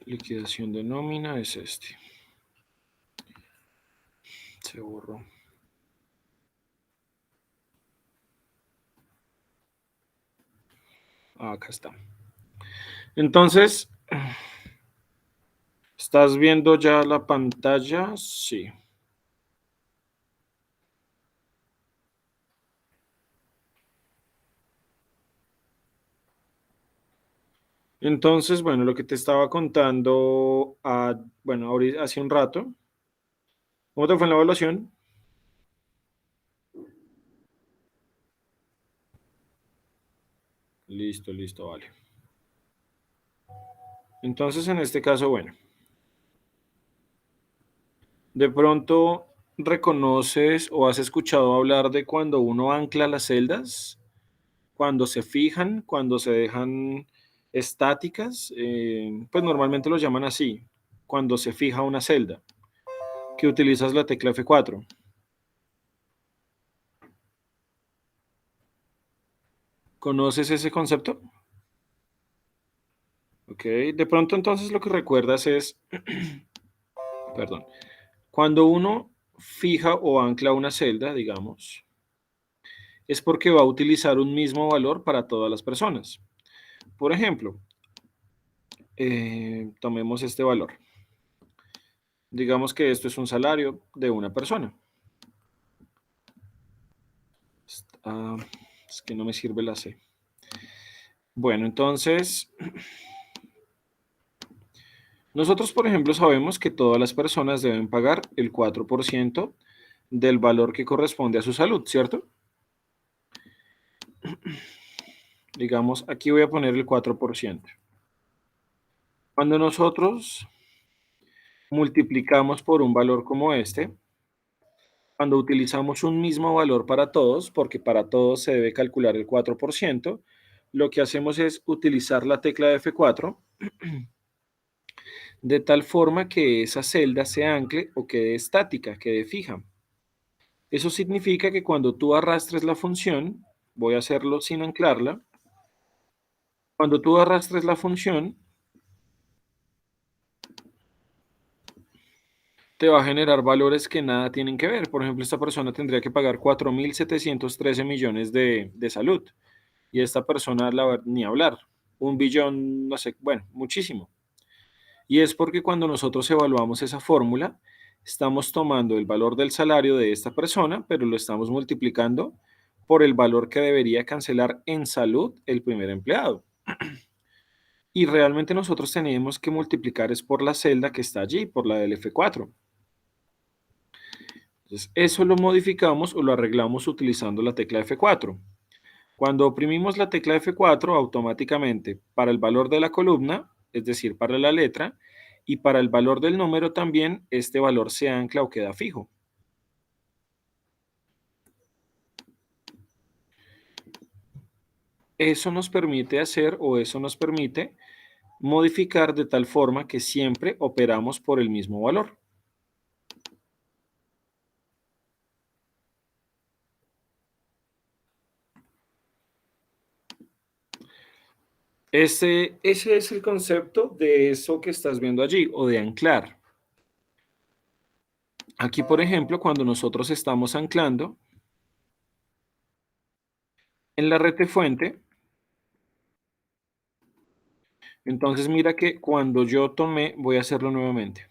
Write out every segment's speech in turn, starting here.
Liquidación de nómina es este. Se borró. Acá está. Entonces, ¿estás viendo ya la pantalla? Sí. Entonces, bueno, lo que te estaba contando, bueno, hace un rato. ¿Cómo te fue en la evaluación? Listo, listo, vale. Entonces, en este caso, bueno, de pronto reconoces o has escuchado hablar de cuando uno ancla las celdas, cuando se fijan, cuando se dejan estáticas, pues normalmente los llaman así, cuando se fija una celda, que utilizas la tecla F4. ¿Conoces ese concepto? Ok, de pronto entonces lo que recuerdas es, perdón, cuando uno fija o ancla una celda, digamos, es porque va a utilizar un mismo valor para todas las personas. Por ejemplo, tomemos este valor. Digamos que esto es un salario de una persona. Ah, es que no me sirve la C. Bueno, entonces, nosotros, por ejemplo, sabemos que todas las personas deben pagar el 4% del valor que corresponde a su salud, ¿cierto? Digamos, aquí voy a poner el 4%. Cuando nosotros multiplicamos por un valor como este, cuando utilizamos un mismo valor para todos, porque para todos se debe calcular el 4%, lo que hacemos es utilizar la tecla F4 de tal forma que esa celda se ancle o quede estática, quede fija. Eso significa que cuando tú arrastres la función, voy a hacerlo sin anclarla, cuando tú arrastres la función, te va a generar valores que nada tienen que ver. Por ejemplo, esta persona tendría que pagar 4.713 millones de salud. Y esta persona, ni hablar, 1 billón, no sé, bueno, muchísimo. Y es porque cuando nosotros evaluamos esa fórmula, estamos tomando el valor del salario de esta persona, pero lo estamos multiplicando por el valor que debería cancelar en salud el primer empleado. Y realmente nosotros tenemos que multiplicar es por la celda que está allí, por la del F4. Entonces, eso lo modificamos o lo arreglamos utilizando la tecla F4. Cuando oprimimos la tecla F4, automáticamente para el valor de la columna, es decir, para la letra, y para el valor del número también, este valor se ancla o queda fijo. Eso nos permite hacer o eso nos permite modificar de tal forma que siempre operamos por el mismo valor. Ese es el concepto de eso que estás viendo allí o de anclar. Aquí, por ejemplo, cuando nosotros estamos anclando en la retefuente, entonces mira que cuando yo tomé, voy a hacerlo nuevamente.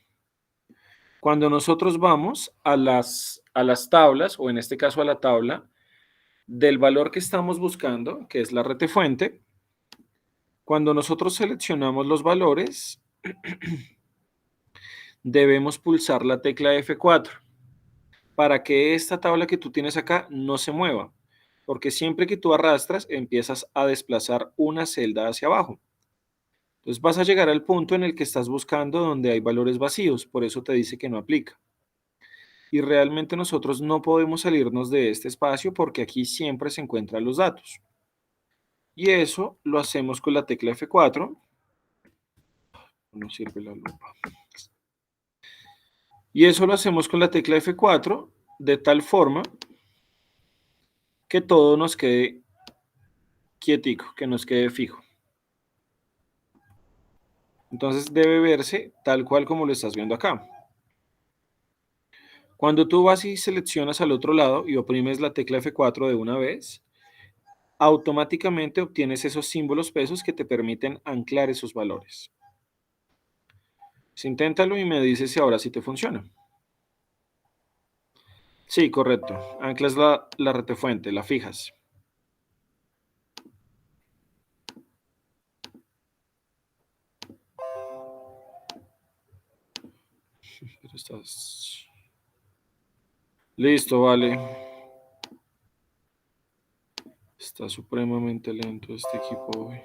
Cuando nosotros vamos a las tablas, o en este caso a la tabla, del valor que estamos buscando, que es la retefuente, cuando nosotros seleccionamos los valores, debemos pulsar la tecla F4 para que esta tabla que tú tienes acá no se mueva, porque siempre que tú arrastras empiezas a desplazar una celda hacia abajo. Entonces vas a llegar al punto en el que estás buscando donde hay valores vacíos, por eso te dice que no aplica. Y realmente nosotros no podemos salirnos de este espacio porque aquí siempre se encuentran los datos. Y eso lo hacemos con la tecla F4. No sirve la lupa. Y eso lo hacemos con la tecla F4 de tal forma que todo nos quede quietico, que nos quede fijo. Entonces debe verse tal cual como lo estás viendo acá. Cuando tú vas y seleccionas al otro lado y oprimes la tecla F4 de una vez, automáticamente obtienes esos símbolos pesos que te permiten anclar esos valores. Inténtalo y me dices si ahora sí te funciona. Sí, correcto. Anclas la retefuente, la fijas. Pero estás... Listo, vale. Está supremamente lento este equipo hoy.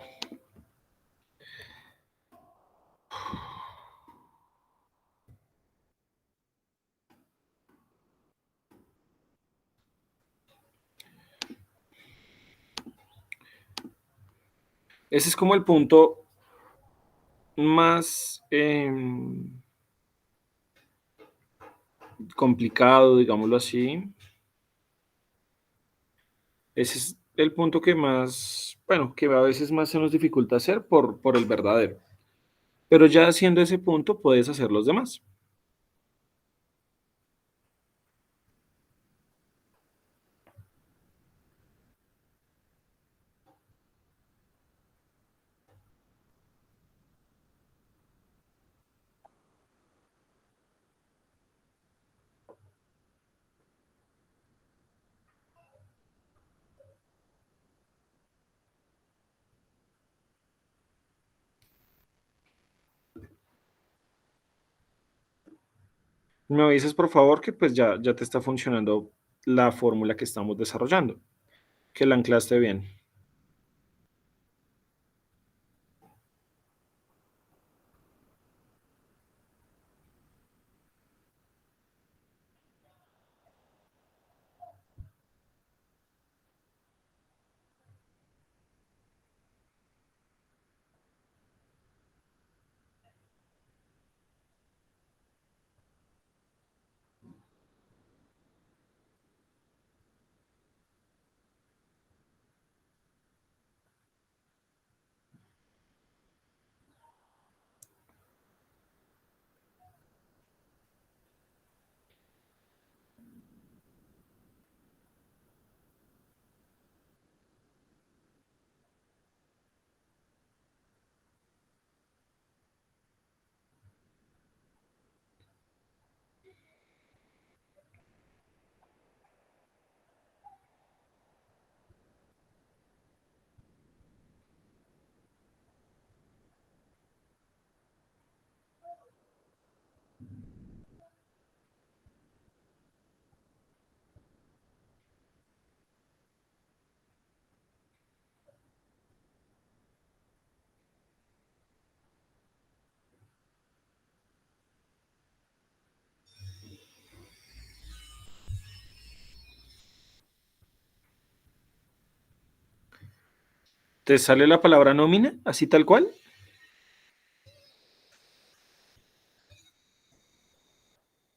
Ese es como el punto más complicado, digámoslo así. Ese es el punto que más, bueno, que a veces más se nos dificulta hacer por el verdadero. Pero ya haciendo ese punto puedes hacer los demás. Me avisas por favor que pues ya te está funcionando la fórmula que estamos desarrollando, que la anclaste bien. ¿Te sale la palabra nómina, así tal cual?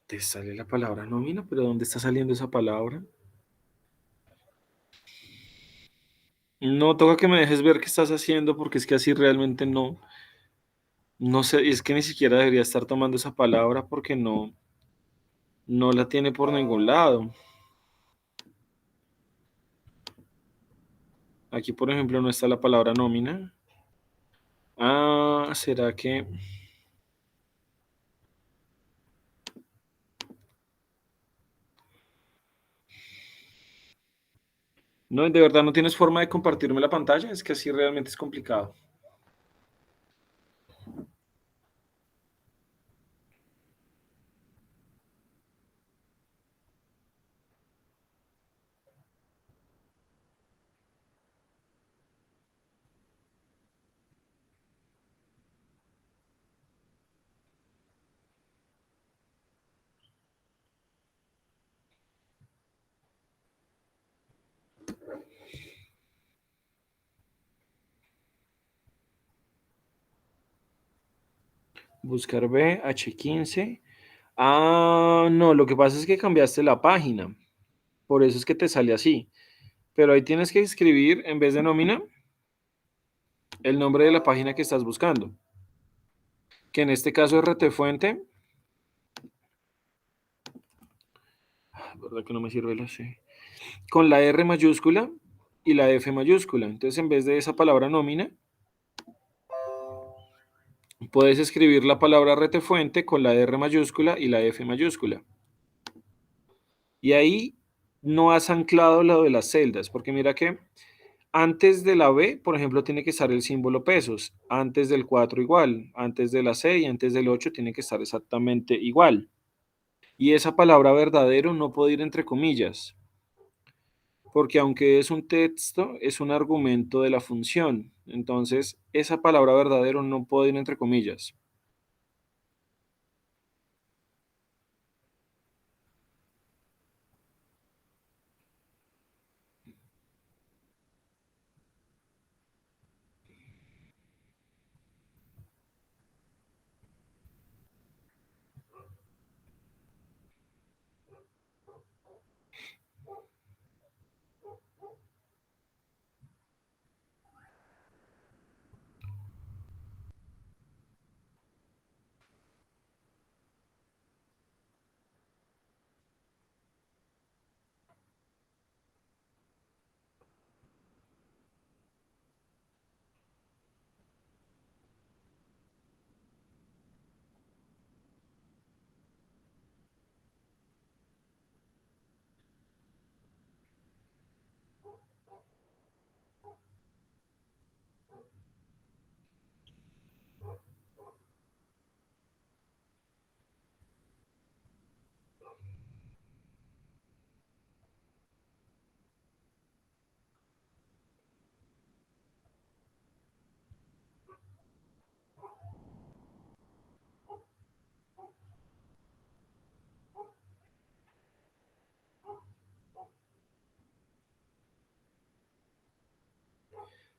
Te sale la palabra nómina, pero ¿dónde está saliendo esa palabra? No, toca que me dejes ver qué estás haciendo porque es que así realmente no sé, es que ni siquiera debería estar tomando esa palabra porque no la tiene por ningún lado. Aquí, por ejemplo, no está la palabra nómina. Ah, ¿será que? No, de verdad no tienes forma de compartirme la pantalla, es que así realmente es complicado. Buscar B, H15. Ah, no, lo que pasa es que cambiaste la página, por eso es que te sale así. Pero ahí tienes que escribir, en vez de nómina, el nombre de la página que estás buscando. que en este caso es retefuente. ¿Verdad que no me sirve la C? Con la R mayúscula y la F mayúscula. Entonces, en vez de esa palabra nómina, puedes escribir la palabra retefuente con la R mayúscula y la F mayúscula. Y ahí no has anclado lo de las celdas, porque mira que antes de la B, por ejemplo, tiene que estar el símbolo pesos, antes del 4 igual, antes de la C y antes del 8 tiene que estar exactamente igual. Y esa palabra verdadero no puede ir entre comillas, porque aunque es un texto, es un argumento de la función. Entonces, esa palabra verdadero no puede ir entre comillas.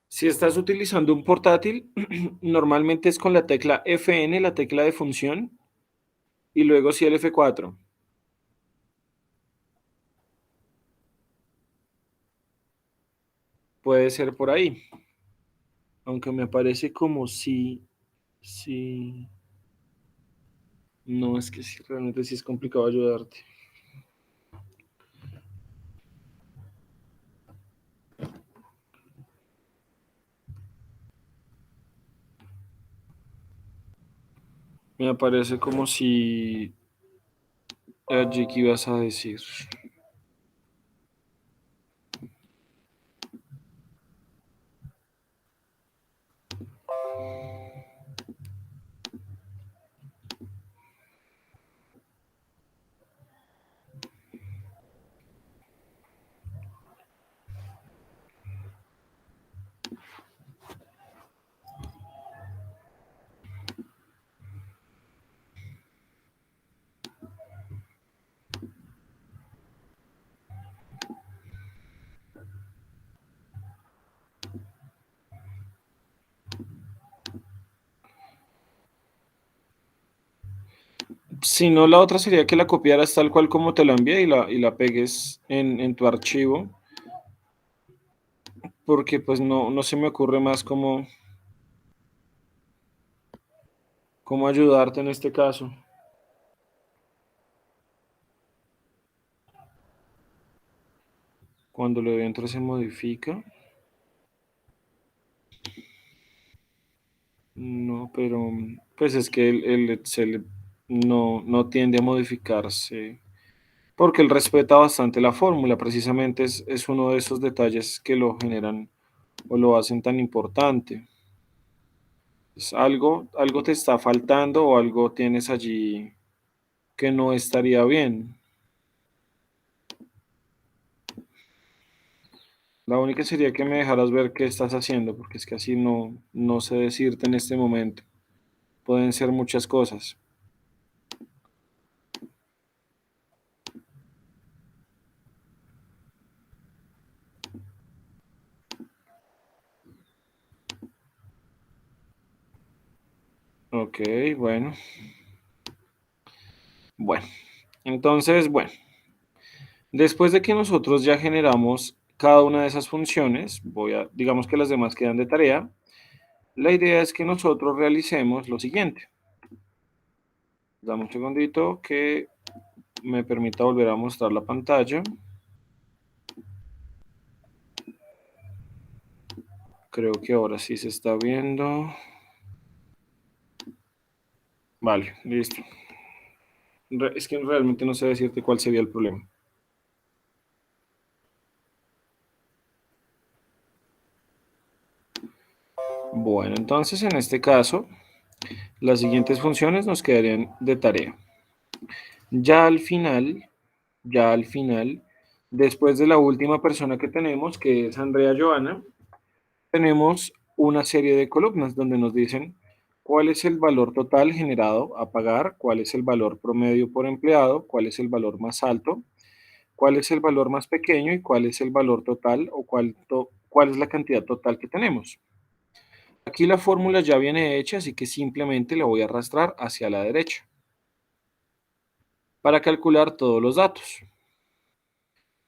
Si estás utilizando un portátil, normalmente es con la tecla Fn, la tecla de función, y luego sí el F4. Puede ser por ahí, aunque me parece como si, no, es que sí, realmente sí es complicado ayudarte. Me parece como si allí que ibas a decir. Si no, la otra sería que la copiaras tal cual como te la envié y la pegues en tu archivo, porque pues no se me ocurre más cómo ayudarte en este caso. Cuando lo de dentro se modifica, no, pero pues es que el Excel no tiende a modificarse, porque él respeta bastante la fórmula, precisamente es uno de esos detalles que lo generan o lo hacen tan importante. Algo te está faltando o algo tienes allí que no estaría bien. La única sería que me dejaras ver qué estás haciendo, porque es que así no sé decirte en este momento. Pueden ser muchas cosas. Ok, bueno. Bueno, entonces, bueno, después de que nosotros ya generamos cada una de esas funciones, digamos que las demás quedan de tarea, la idea es que nosotros realicemos lo siguiente. Dame un segundito que me permita volver a mostrar la pantalla. Creo que ahora sí se está viendo. Vale, listo. Es que realmente no sé decirte cuál sería el problema. Bueno, entonces en este caso, las siguientes funciones nos quedarían de tarea. Ya al final, ya al final, después de la última persona que tenemos, que es Andrea Joana, tenemos una serie de columnas donde nos dicen cuál es el valor total generado a pagar, cuál es el valor promedio por empleado, cuál es el valor más alto, cuál es el valor más pequeño y cuál es el valor total o cuál es la cantidad total que tenemos. Aquí la fórmula ya viene hecha, así que simplemente la voy a arrastrar hacia la derecha para calcular todos los datos.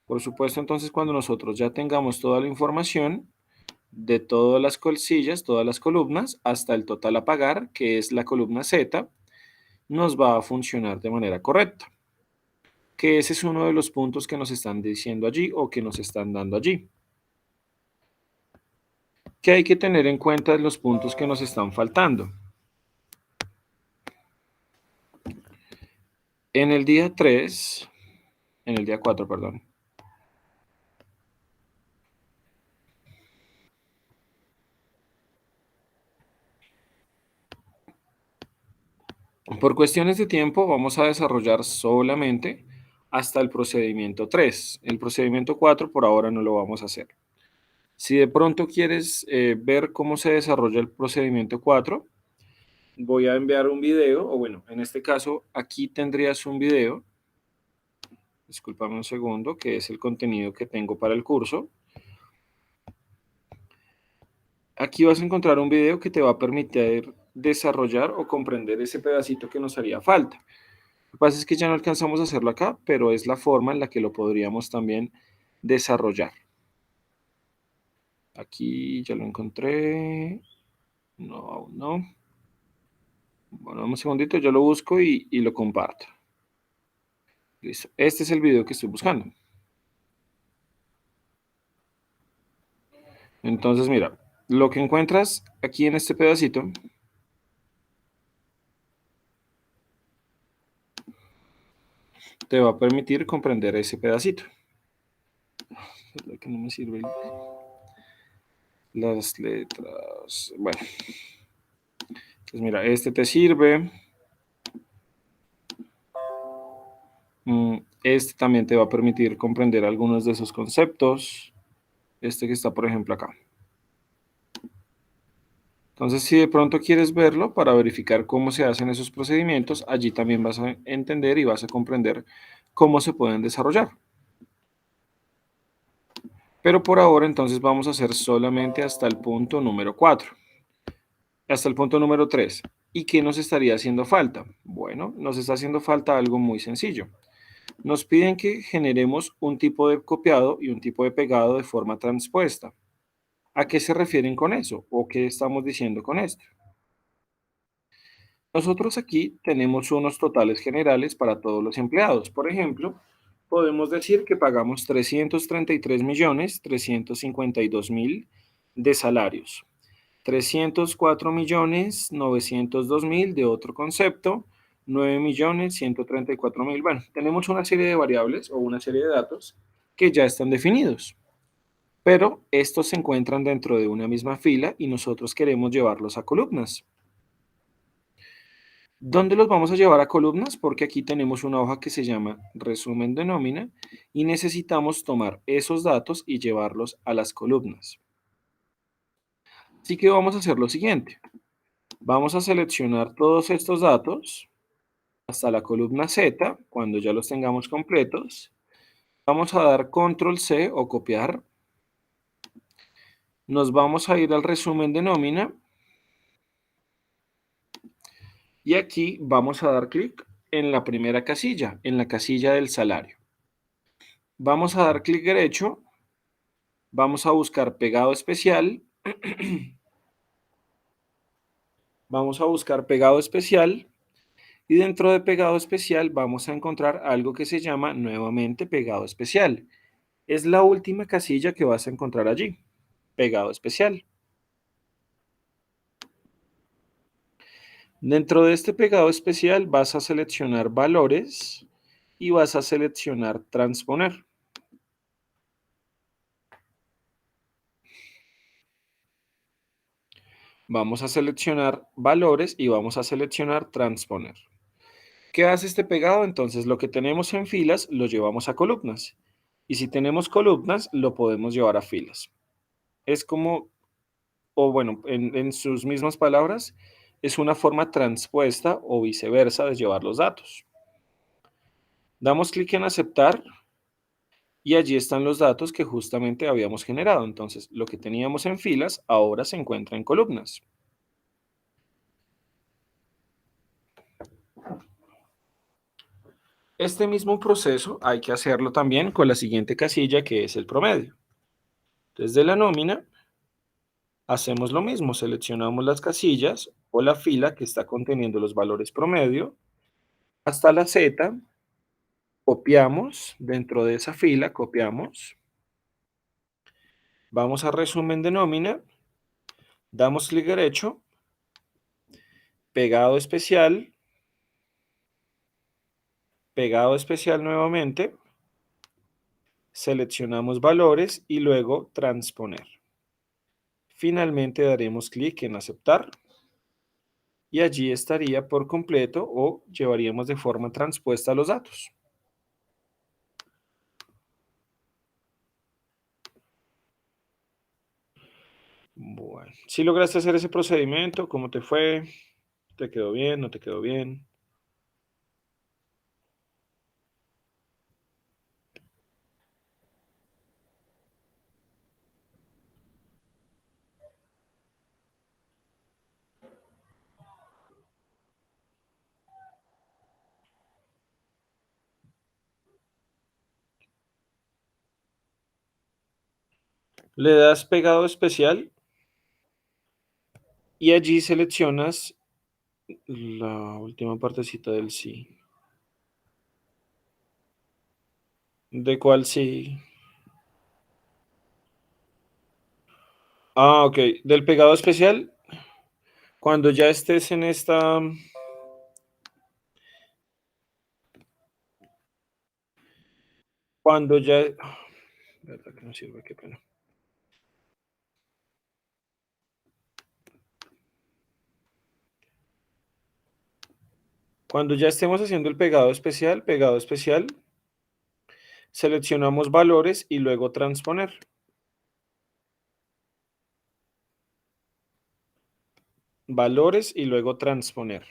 Por supuesto, entonces cuando nosotros ya tengamos toda la información de todas las colsillas, todas las columnas, hasta el total a pagar, que es la columna Z, nos va a funcionar de manera correcta. Que ese es uno de los puntos que nos están diciendo allí o que nos están dando allí. ¿Qué hay que tener en cuenta de los puntos que nos están faltando? En el día 3, en el día 4, perdón. Por cuestiones de tiempo vamos a desarrollar solamente hasta el procedimiento 3. El procedimiento 4 por ahora no lo vamos a hacer. Si de pronto quieres ver cómo se desarrolla el procedimiento 4, voy a enviar un video, o bueno, en este caso aquí tendrías un video, discúlpame un segundo, que es el contenido que tengo para el curso. Aquí vas a encontrar un video que te va a permitir desarrollar o comprender ese pedacito que nos haría falta. Lo que pasa es que ya no alcanzamos a hacerlo acá, pero es la forma en la que lo podríamos también desarrollar. Aquí ya lo encontré. No, aún no. Bueno, un segundito, yo lo busco y lo comparto. Listo. Este es el video que estoy buscando. Entonces, mira, lo que encuentras aquí en este pedacito te va a permitir comprender ese pedacito. Es lo que no me sirve las letras. Bueno, pues mira, este te sirve. Este también te va a permitir comprender algunos de esos conceptos. Este que está, por ejemplo, acá. Entonces, si de pronto quieres verlo para verificar cómo se hacen esos procedimientos, allí también vas a entender y vas a comprender cómo se pueden desarrollar. Pero por ahora, entonces, vamos a hacer solamente hasta el punto número 4. Hasta el punto número 3. ¿Y qué nos estaría haciendo falta? Bueno, nos está haciendo falta algo muy sencillo. Nos piden que generemos un tipo de copiado y un tipo de pegado de forma transpuesta. ¿A qué se refieren con eso? ¿O qué estamos diciendo con esto? Nosotros aquí tenemos unos totales generales para todos los empleados. Por ejemplo, podemos decir que pagamos 333.352.000 de salarios, 304.902.000 de otro concepto, 9.134.000. Bueno, tenemos una serie de variables o una serie de datos que ya están definidos, pero estos se encuentran dentro de una misma fila y nosotros queremos llevarlos a columnas. ¿Dónde los vamos a llevar a columnas? Porque aquí tenemos una hoja que se llama resumen de nómina y necesitamos tomar esos datos y llevarlos a las columnas. Así que vamos a hacer lo siguiente. Vamos a seleccionar todos estos datos hasta la columna Z, cuando ya los tengamos completos. Vamos a dar control C o copiar. Nos vamos a ir al resumen de nómina. Y aquí vamos a dar clic en la primera casilla, en la casilla del salario. Vamos a dar clic derecho, vamos a buscar pegado especial, vamos a buscar pegado especial Y dentro de pegado especial vamos a encontrar algo que se llama nuevamente pegado especial. Es la última casilla que vas a encontrar allí, pegado especial. Dentro de este pegado especial vas a seleccionar valores y vas a seleccionar transponer. Vamos a seleccionar valores y vamos a seleccionar transponer. ¿Qué hace este pegado? Entonces lo que tenemos en filas lo llevamos a columnas. Y si tenemos columnas, lo podemos llevar a filas. Es como, o bueno, en sus mismas palabras, es una forma transpuesta o viceversa de llevar los datos. Damos clic en aceptar y allí están los datos que justamente habíamos generado. Entonces, lo que teníamos en filas ahora se encuentra en columnas. Este mismo proceso hay que hacerlo también con la siguiente casilla, que es el promedio. Desde la nómina hacemos lo mismo, seleccionamos las casillas o la fila que está conteniendo los valores promedio hasta la Z, copiamos dentro de esa fila, copiamos, vamos a resumen de nómina, damos clic derecho, pegado especial nuevamente, seleccionamos valores y luego transponer. Finalmente daremos clic en aceptar y allí estaría por completo o llevaríamos de forma transpuesta los datos. Bueno, si lograste hacer ese procedimiento, ¿cómo te fue? ¿Te quedó bien? ¿No te quedó bien? Le das pegado especial y allí seleccionas la última partecita del sí. ¿De cuál sí? Ah, ok. Del pegado especial, cuando ya estés en esta, cuando ya, verdad que no sirve, qué pena. Cuando ya estemos haciendo el pegado especial, seleccionamos valores y luego transponer. Valores y luego transponer.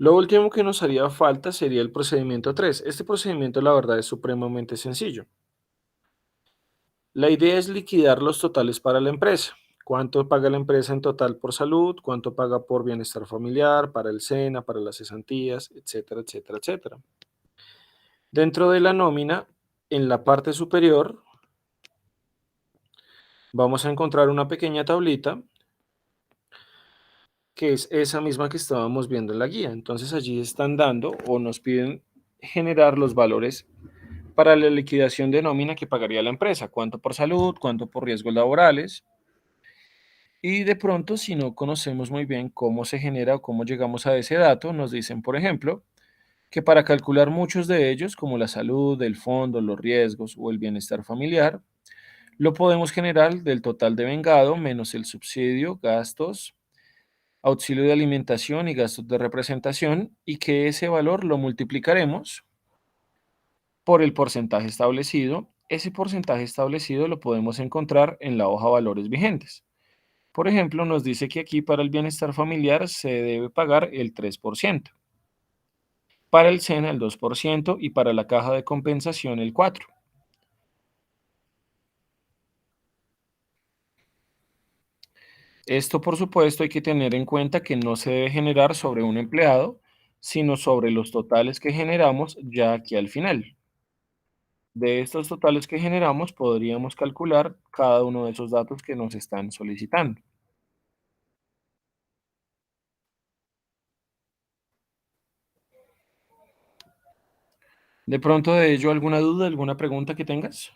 Lo último que nos haría falta sería el procedimiento 3. Este procedimiento, la verdad, es supremamente sencillo. La idea es liquidar los totales para la empresa. ¿Cuánto paga la empresa en total por salud? ¿Cuánto paga por bienestar familiar, para el SENA, para las cesantías, etcétera, etcétera, etcétera? Dentro de la nómina, en la parte superior, vamos a encontrar una pequeña tablita que es esa misma que estábamos viendo en la guía. Entonces allí están dando o nos piden generar los valores para la liquidación de nómina que pagaría la empresa, cuánto por salud, cuánto por riesgos laborales. Y de pronto, si no conocemos muy bien cómo se genera o cómo llegamos a ese dato, nos dicen, por ejemplo, que para calcular muchos de ellos, como la salud, el fondo, los riesgos o el bienestar familiar, lo podemos generar del total de vengado menos el subsidio, gastos, auxilio de alimentación y gastos de representación, y que ese valor lo multiplicaremos por el porcentaje establecido. Ese porcentaje establecido lo podemos encontrar en la hoja valores vigentes. Por ejemplo, nos dice que aquí para el bienestar familiar se debe pagar el 3%. para el SENA el 2% y para la caja de compensación el 4%. Esto, por supuesto, hay que tener en cuenta que no se debe generar sobre un empleado, sino sobre los totales que generamos ya aquí al final. De estos totales que generamos, podríamos calcular cada uno de esos datos que nos están solicitando. De pronto de ello, ¿alguna duda, alguna pregunta que tengas?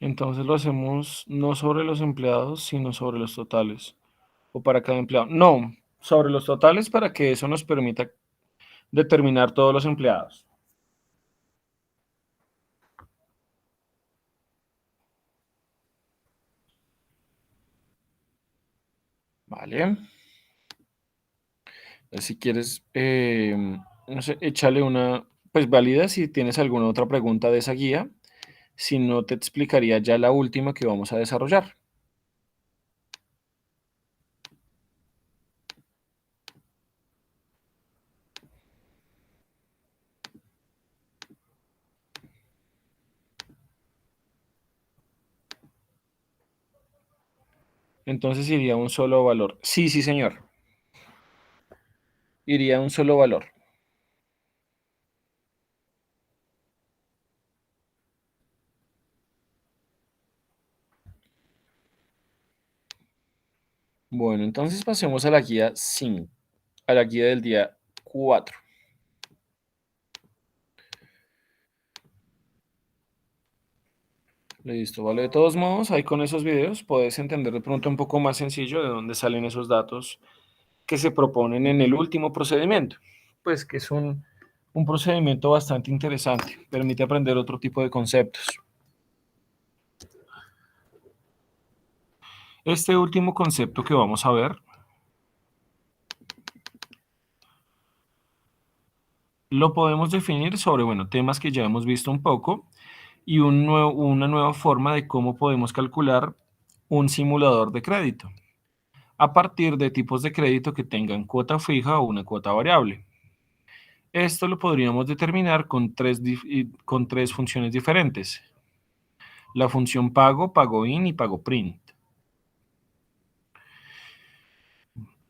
Entonces lo hacemos no sobre los empleados, sino sobre los totales. O para cada empleado. No, sobre los totales para que eso nos permita determinar todos los empleados. Vale. Si quieres, no sé, échale una, pues valida si tienes alguna otra pregunta de esa guía. Si no, te explicaría ya la última que vamos a desarrollar. Entonces iría un solo valor. Sí, sí, señor. Iría un solo valor. Bueno, entonces pasemos a la guía 5, a la guía del día 4. Listo, vale. De todos modos, ahí con esos videos puedes entender de pronto un poco más sencillo de dónde salen esos datos que se proponen en el último procedimiento. Pues que es un procedimiento bastante interesante. Permite aprender otro tipo de conceptos. Este último concepto que vamos a ver lo podemos definir sobre, bueno, temas que ya hemos visto un poco y una nueva forma de cómo podemos calcular un simulador de crédito a partir de tipos de crédito que tengan cuota fija o una cuota variable. Esto lo podríamos determinar con tres funciones diferentes. La función pago, pago in y pago print.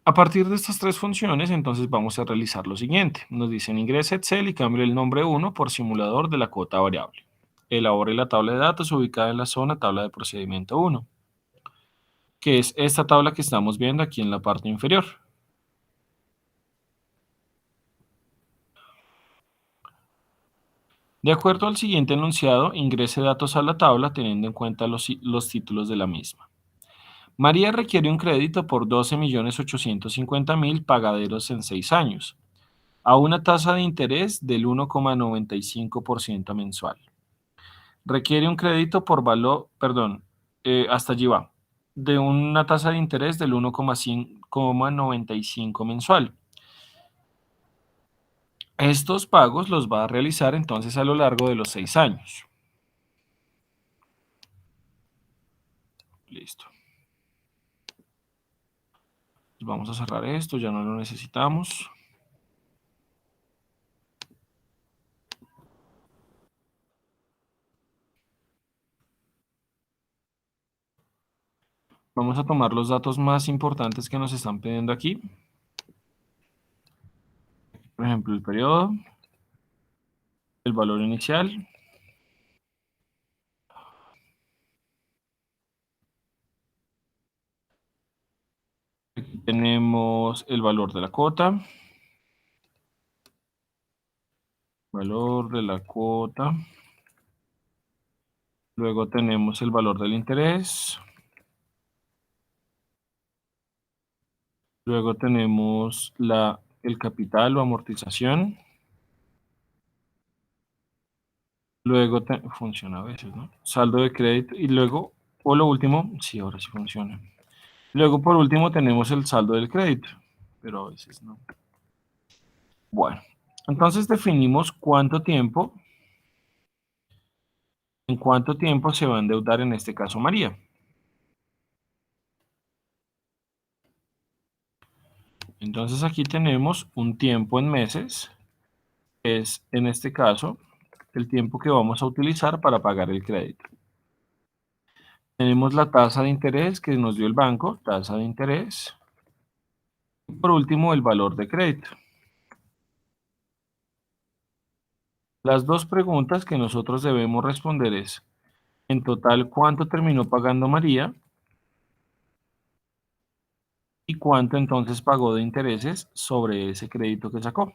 A partir de estas tres funciones, entonces vamos a realizar lo siguiente. Nos dicen ingrese Excel y cambie el nombre 1 por simulador de la cuota variable. Elabore la tabla de datos ubicada en la zona tabla de procedimiento 1, que es esta tabla que estamos viendo aquí en la parte inferior. De acuerdo al siguiente enunciado, ingrese datos a la tabla teniendo en cuenta los títulos de la misma. María requiere un crédito por 12.850.000 pagaderos en 6 años, a una tasa de interés del 1,95% mensual. Requiere un crédito por valor, perdón, hasta allí va, de una tasa de interés del 1,95 mensual. Estos pagos los va a realizar entonces a lo largo de los 6 años. Listo. Vamos a cerrar esto, ya no lo necesitamos. Vamos a tomar los datos más importantes que nos están pidiendo aquí. Por ejemplo, el periodo, el valor inicial. Aquí tenemos el valor de la cuota. Valor de la cuota. Luego tenemos el valor del interés. Luego tenemos el capital o amortización. Luego funciona a veces, ¿no? Saldo de crédito. Y luego, o lo último, sí, ahora sí funciona. Luego, por último, tenemos el saldo del crédito. Pero a veces no. Bueno, entonces definimos en cuánto tiempo se va a endeudar en este caso María. Entonces aquí tenemos un tiempo en meses, que es en este caso el tiempo que vamos a utilizar para pagar el crédito. Tenemos la tasa de interés que nos dio el banco, tasa de interés. Y por último, el valor de crédito. Las dos preguntas que nosotros debemos responder es, en total, ¿cuánto terminó pagando María? ¿Y cuánto entonces pagó de intereses sobre ese crédito que sacó?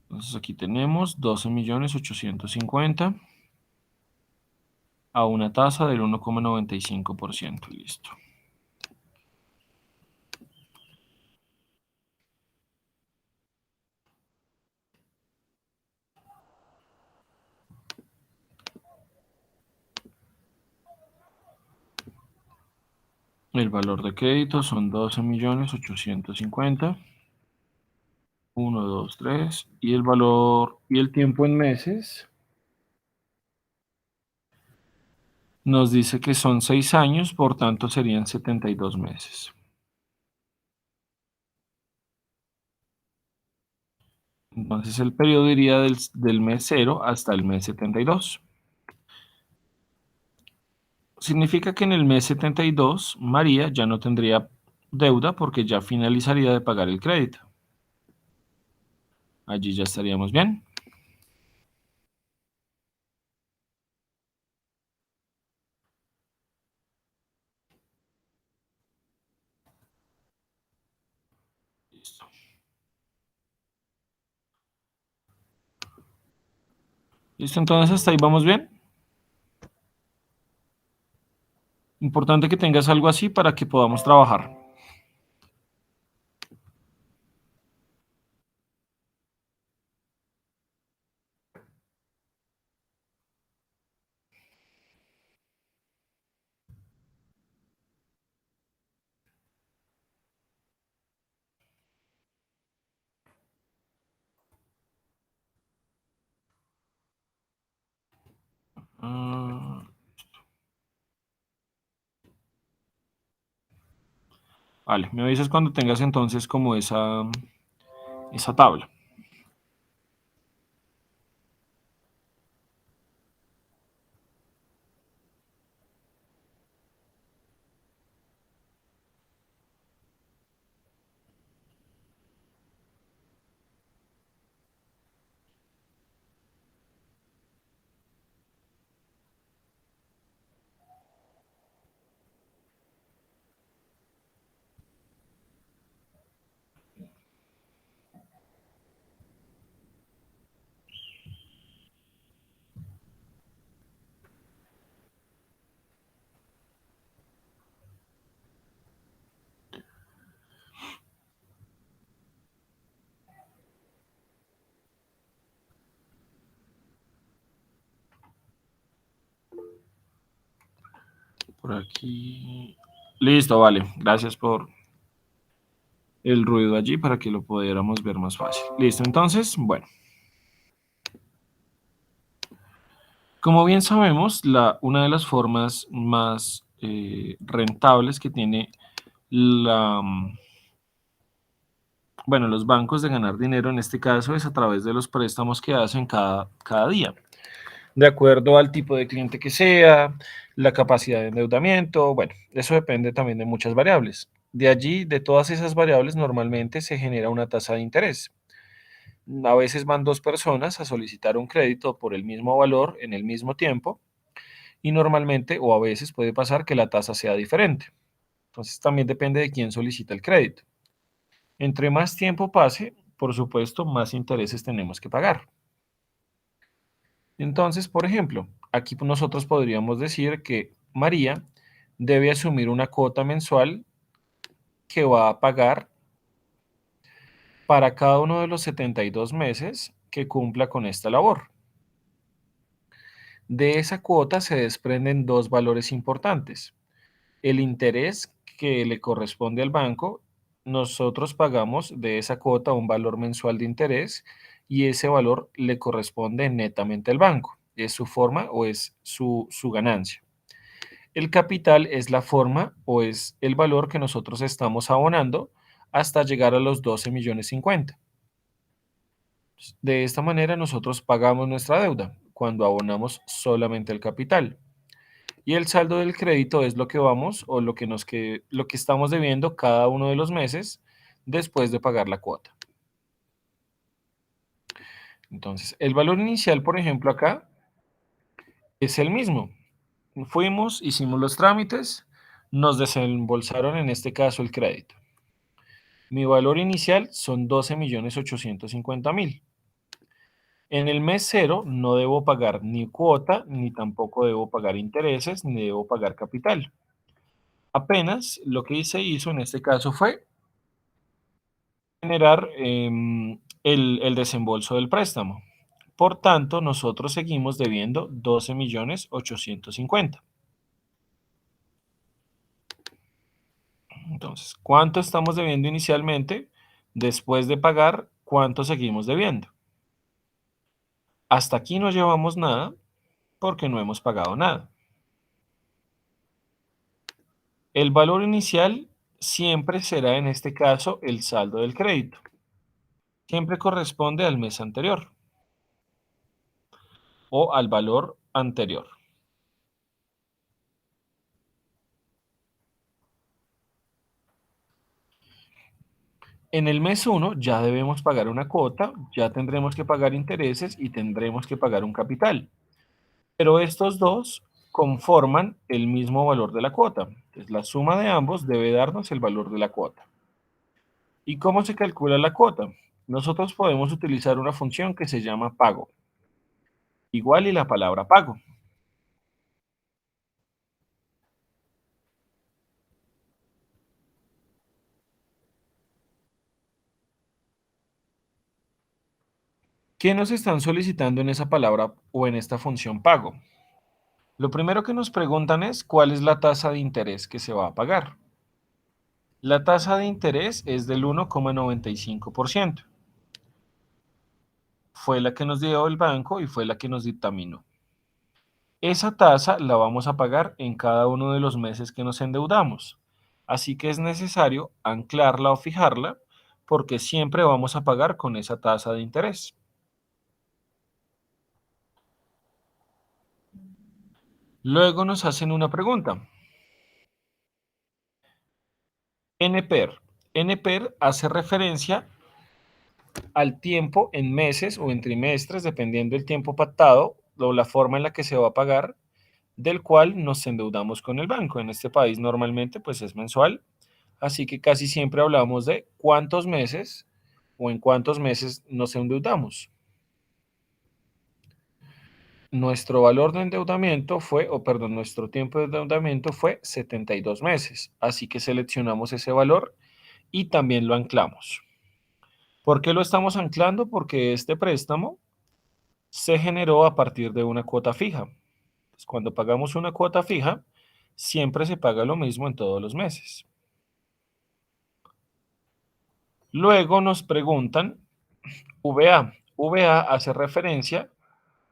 Entonces aquí tenemos 12.850.000 a una tasa del 1,95%. Listo. El valor de crédito son 12.850.000. 1, 2, 3. Y el valor y el tiempo en meses nos dice que son 6 años, por tanto serían 72 meses. Entonces el periodo iría del mes 0 hasta el mes 72. Significa que en el mes 72 María ya no tendría deuda porque ya finalizaría de pagar el crédito. Allí ya estaríamos bien. Listo. Listo, entonces hasta ahí vamos bien. Importante que tengas algo así para que podamos trabajar. Ah, vale, me avisas cuando tengas entonces como esa tabla. Por aquí. Listo, vale. Gracias por el ruido allí para que lo pudiéramos ver más fácil. Listo, entonces, bueno. Como bien sabemos, una de las formas más rentables que tiene los bancos de ganar dinero en este caso es a través de los préstamos que hacen cada día, de acuerdo al tipo de cliente que sea, la capacidad de endeudamiento, bueno, eso depende también de muchas variables. De allí, de todas esas variables, normalmente se genera una tasa de interés. A veces van dos personas a solicitar un crédito por el mismo valor en el mismo tiempo y normalmente o a veces puede pasar que la tasa sea diferente. Entonces también depende de quién solicita el crédito. Entre más tiempo pase, por supuesto, más intereses tenemos que pagar. Entonces, por ejemplo, aquí nosotros podríamos decir que María debe asumir una cuota mensual que va a pagar para cada uno de los 72 meses que cumpla con esta labor. De esa cuota se desprenden dos valores importantes. El interés que le corresponde al banco, nosotros pagamos de esa cuota un valor mensual de interés y ese valor le corresponde netamente al banco. Es su forma o es su ganancia. El capital es la forma o es el valor que nosotros estamos abonando hasta llegar a los 12 millones 50. De esta manera nosotros pagamos nuestra deuda cuando abonamos solamente el capital. Y el saldo del crédito es lo que vamos o lo que estamos debiendo cada uno de los meses después de pagar la cuota. Entonces, el valor inicial, por ejemplo, acá es el mismo. Fuimos, hicimos los trámites, nos desembolsaron en este caso el crédito. Mi valor inicial son 12.850.000. En el mes cero no debo pagar ni cuota, ni tampoco debo pagar intereses, ni debo pagar capital. Apenas lo que se hizo en este caso fue generar el desembolso del préstamo. Por tanto, nosotros seguimos debiendo 12.850.000. Entonces, ¿cuánto estamos debiendo inicialmente? Después de pagar, ¿cuánto seguimos debiendo? Hasta aquí no llevamos nada porque no hemos pagado nada. El valor inicial siempre será en este caso el saldo del crédito. Siempre corresponde al mes anterior o al valor anterior. En el mes uno ya debemos pagar una cuota, ya tendremos que pagar intereses y tendremos que pagar un capital. Pero estos dos conforman el mismo valor de la cuota. Entonces, la suma de ambos debe darnos el valor de la cuota. ¿Y cómo se calcula la cuota? Nosotros podemos utilizar una función que se llama pago. Igual y la palabra pago. ¿Qué nos están solicitando en esa palabra o en esta función pago? Lo primero que nos preguntan es cuál es la tasa de interés que se va a pagar. La tasa de interés es del 1,95%. Fue la que nos dio el banco y fue la que nos dictaminó. Esa tasa la vamos a pagar en cada uno de los meses que nos endeudamos. Así que es necesario anclarla o fijarla porque siempre vamos a pagar con esa tasa de interés. Luego nos hacen una pregunta. NPER. NPER hace referencia al tiempo en meses o en trimestres, dependiendo del tiempo pactado o la forma en la que se va a pagar, del cual nos endeudamos con el banco. En este país normalmente pues es mensual, así que casi siempre hablamos de cuántos meses o en cuántos meses nos endeudamos. Nuestro valor de endeudamiento fue, o perdón, nuestro tiempo de endeudamiento fue 72 meses, así que seleccionamos ese valor y también lo anclamos. ¿Por qué lo estamos anclando? Porque este préstamo se generó a partir de una cuota fija. Pues cuando pagamos una cuota fija, siempre se paga lo mismo en todos los meses. Luego nos preguntan VA. VA hace referencia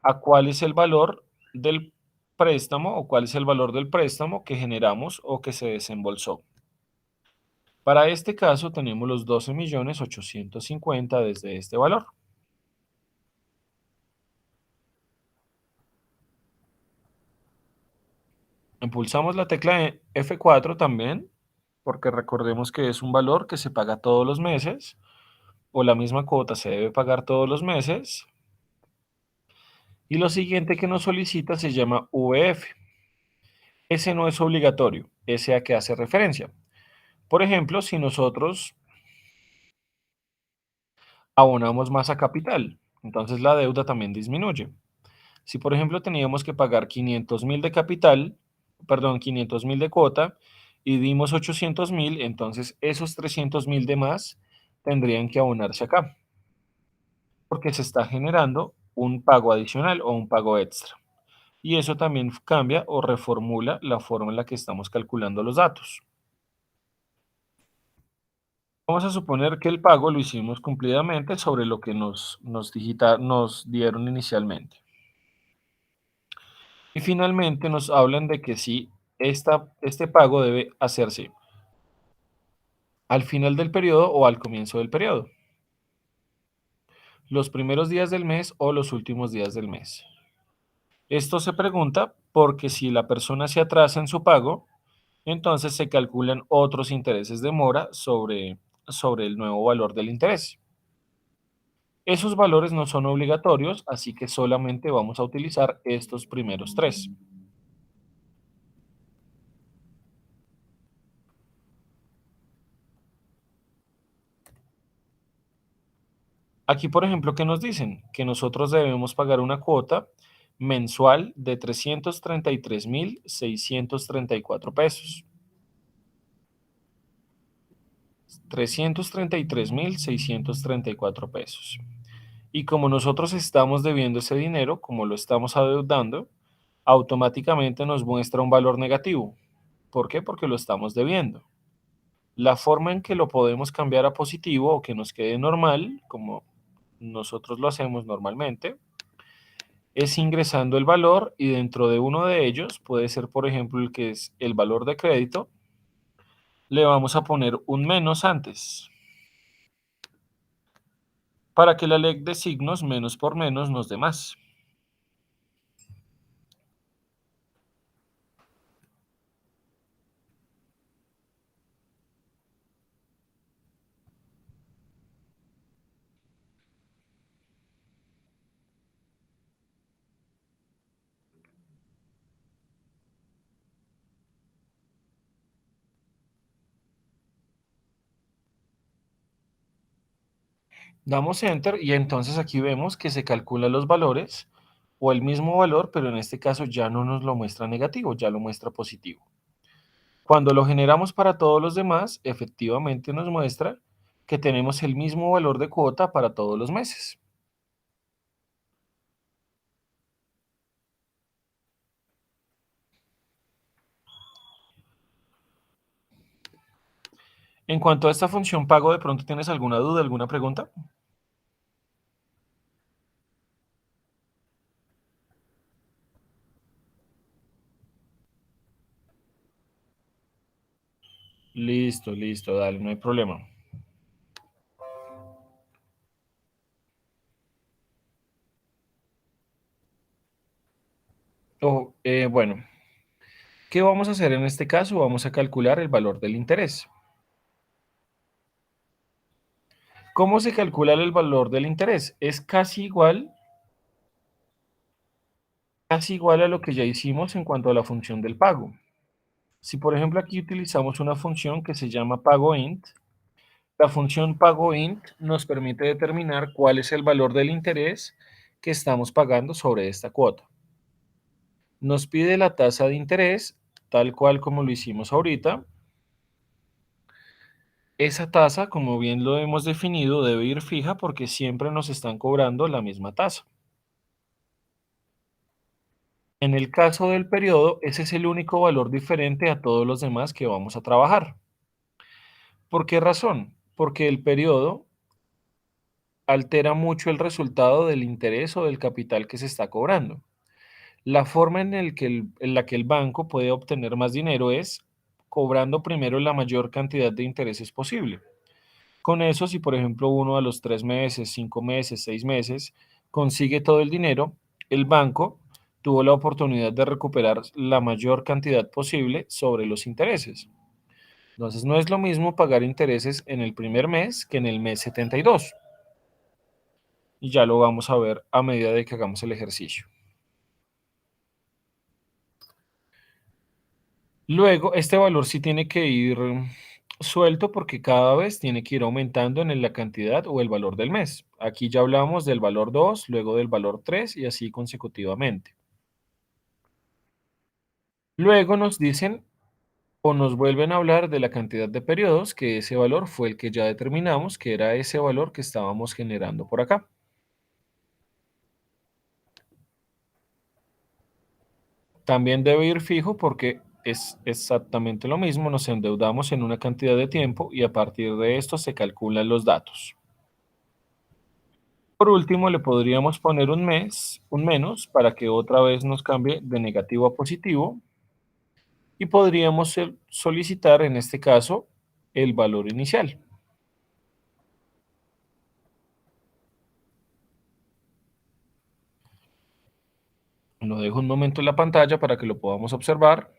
a cuál es el valor del préstamo o cuál es el valor del préstamo que generamos o que se desembolsó. Para este caso tenemos los 12.850.000 desde este valor. Impulsamos la tecla de F4 también, porque recordemos que es un valor que se paga todos los meses, o la misma cuota se debe pagar todos los meses. Y lo siguiente que nos solicita se llama VF. Ese no es obligatorio, ese a que hace referencia. Por ejemplo, si nosotros abonamos más a capital. Entonces la deuda también disminuye. Si, por ejemplo, teníamos que pagar 500.000 de capital, perdón, 500.000 de cuota y dimos 800.000, entonces esos 300.000 de más tendrían que abonarse acá, porque se está generando un pago adicional o un pago extra. Y eso también cambia o reformula la forma en la que estamos calculando los datos. Vamos a suponer que el pago lo hicimos cumplidamente sobre lo que nos dieron inicialmente. Y finalmente nos hablan de que si este pago debe hacerse al final del periodo o al comienzo del periodo, los primeros días del mes o los últimos días del mes. Esto se pregunta porque si la persona se atrasa en su pago, entonces se calculan otros intereses de mora sobre el nuevo valor del interés. Esos valores no son obligatorios, así que solamente vamos a utilizar estos primeros tres. Aquí, por ejemplo, ¿qué nos dicen? Que nosotros debemos pagar una cuota mensual de 333.634 pesos. 333.634 pesos. Y como nosotros estamos debiendo ese dinero, como lo estamos adeudando, automáticamente nos muestra un valor negativo. ¿Por qué? Porque lo estamos debiendo. La forma en que lo podemos cambiar a positivo o que nos quede normal, como nosotros lo hacemos normalmente, es ingresando el valor y dentro de uno de ellos, puede ser por ejemplo el que es el valor de crédito, le vamos a poner un menos antes, para que la ley de signos menos por menos nos dé más. Damos enter y entonces aquí vemos que se calculan los valores o el mismo valor, pero en este caso ya no nos lo muestra negativo, ya lo muestra positivo. Cuando lo generamos para todos los demás, efectivamente nos muestra que tenemos el mismo valor de cuota para todos los meses. En cuanto a esta función pago, ¿de pronto tienes alguna duda, alguna pregunta? Listo, listo, dale, no hay problema. Bueno, ¿qué vamos a hacer en este caso? Vamos a calcular el valor del interés. ¿Cómo se calcula el valor del interés? Es casi igual a lo que ya hicimos en cuanto a la función del pago. Si por ejemplo aquí utilizamos una función que se llama pagoInt, la función pagoInt nos permite determinar cuál es el valor del interés que estamos pagando sobre esta cuota. Nos pide la tasa de interés, tal cual como lo hicimos ahorita. Esa tasa, como bien lo hemos definido, debe ir fija porque siempre nos están cobrando la misma tasa. En el caso del periodo, ese es el único valor diferente a todos los demás que vamos a trabajar. ¿Por qué razón? Porque el periodo altera mucho el resultado del interés o del capital que se está cobrando. La forma en la que el banco puede obtener más dinero es cobrando primero la mayor cantidad de intereses posible. Con eso, si por ejemplo uno a los 3 meses, 5 meses, 6 meses consigue todo el dinero, el banco tuvo la oportunidad de recuperar la mayor cantidad posible sobre los intereses. Entonces, no es lo mismo pagar intereses en el primer mes que en el mes 72. Y ya lo vamos a ver a medida de que hagamos el ejercicio. Luego, este valor sí tiene que ir Suelto porque cada vez tiene que ir aumentando en la cantidad o el valor del mes. Aquí ya hablamos del valor 2, luego del valor 3 y así consecutivamente. Luego nos dicen o nos vuelven a hablar de la cantidad de periodos, que ese valor fue el que ya determinamos, que era ese valor que estábamos generando por acá. También debe ir fijo porque es exactamente lo mismo, nos endeudamos en una cantidad de tiempo y a partir de esto se calculan los datos. Por último, le podríamos poner un mes, un menos, para que otra vez nos cambie de negativo a positivo y podríamos solicitar en este caso el valor inicial. Lo dejo un momento en la pantalla para que lo podamos observar.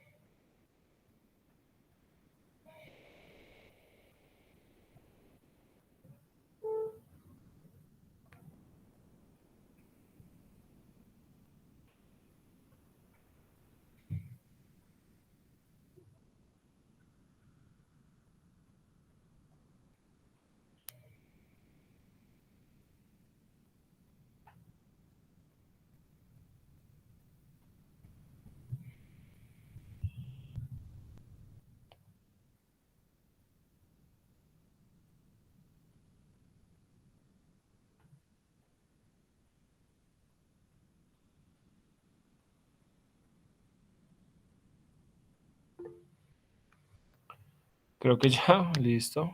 Creo que ya, listo.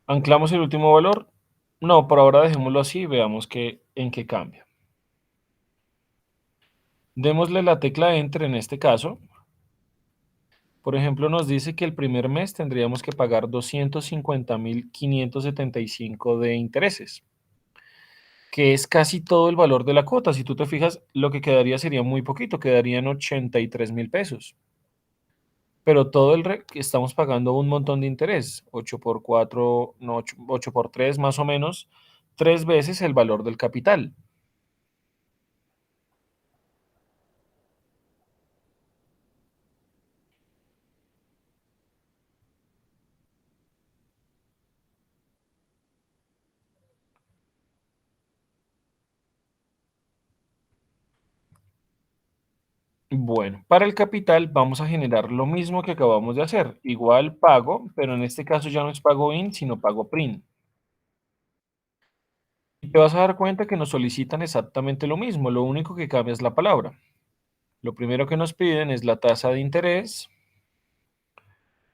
¿Anclamos el último valor? No, por ahora dejémoslo así y veamos en qué cambia. Démosle la tecla Enter en este caso. Por ejemplo, nos dice que el primer mes tendríamos que pagar 250.575 de intereses, que es casi todo el valor de la cuota. Si tú te fijas, lo que quedaría sería muy poquito, quedarían 83.000 pesos. Pero todo estamos pagando un montón de interés, 8 por 4, no, 8 por 3 más o menos, 3 veces el valor del capital. Bueno, para el capital vamos a generar lo mismo que acabamos de hacer, igual pago, pero en este caso ya no es pago in, sino pago PRIN. Y te vas a dar cuenta que nos solicitan exactamente lo mismo, lo único que cambia es la palabra. Lo primero que nos piden es la tasa de interés,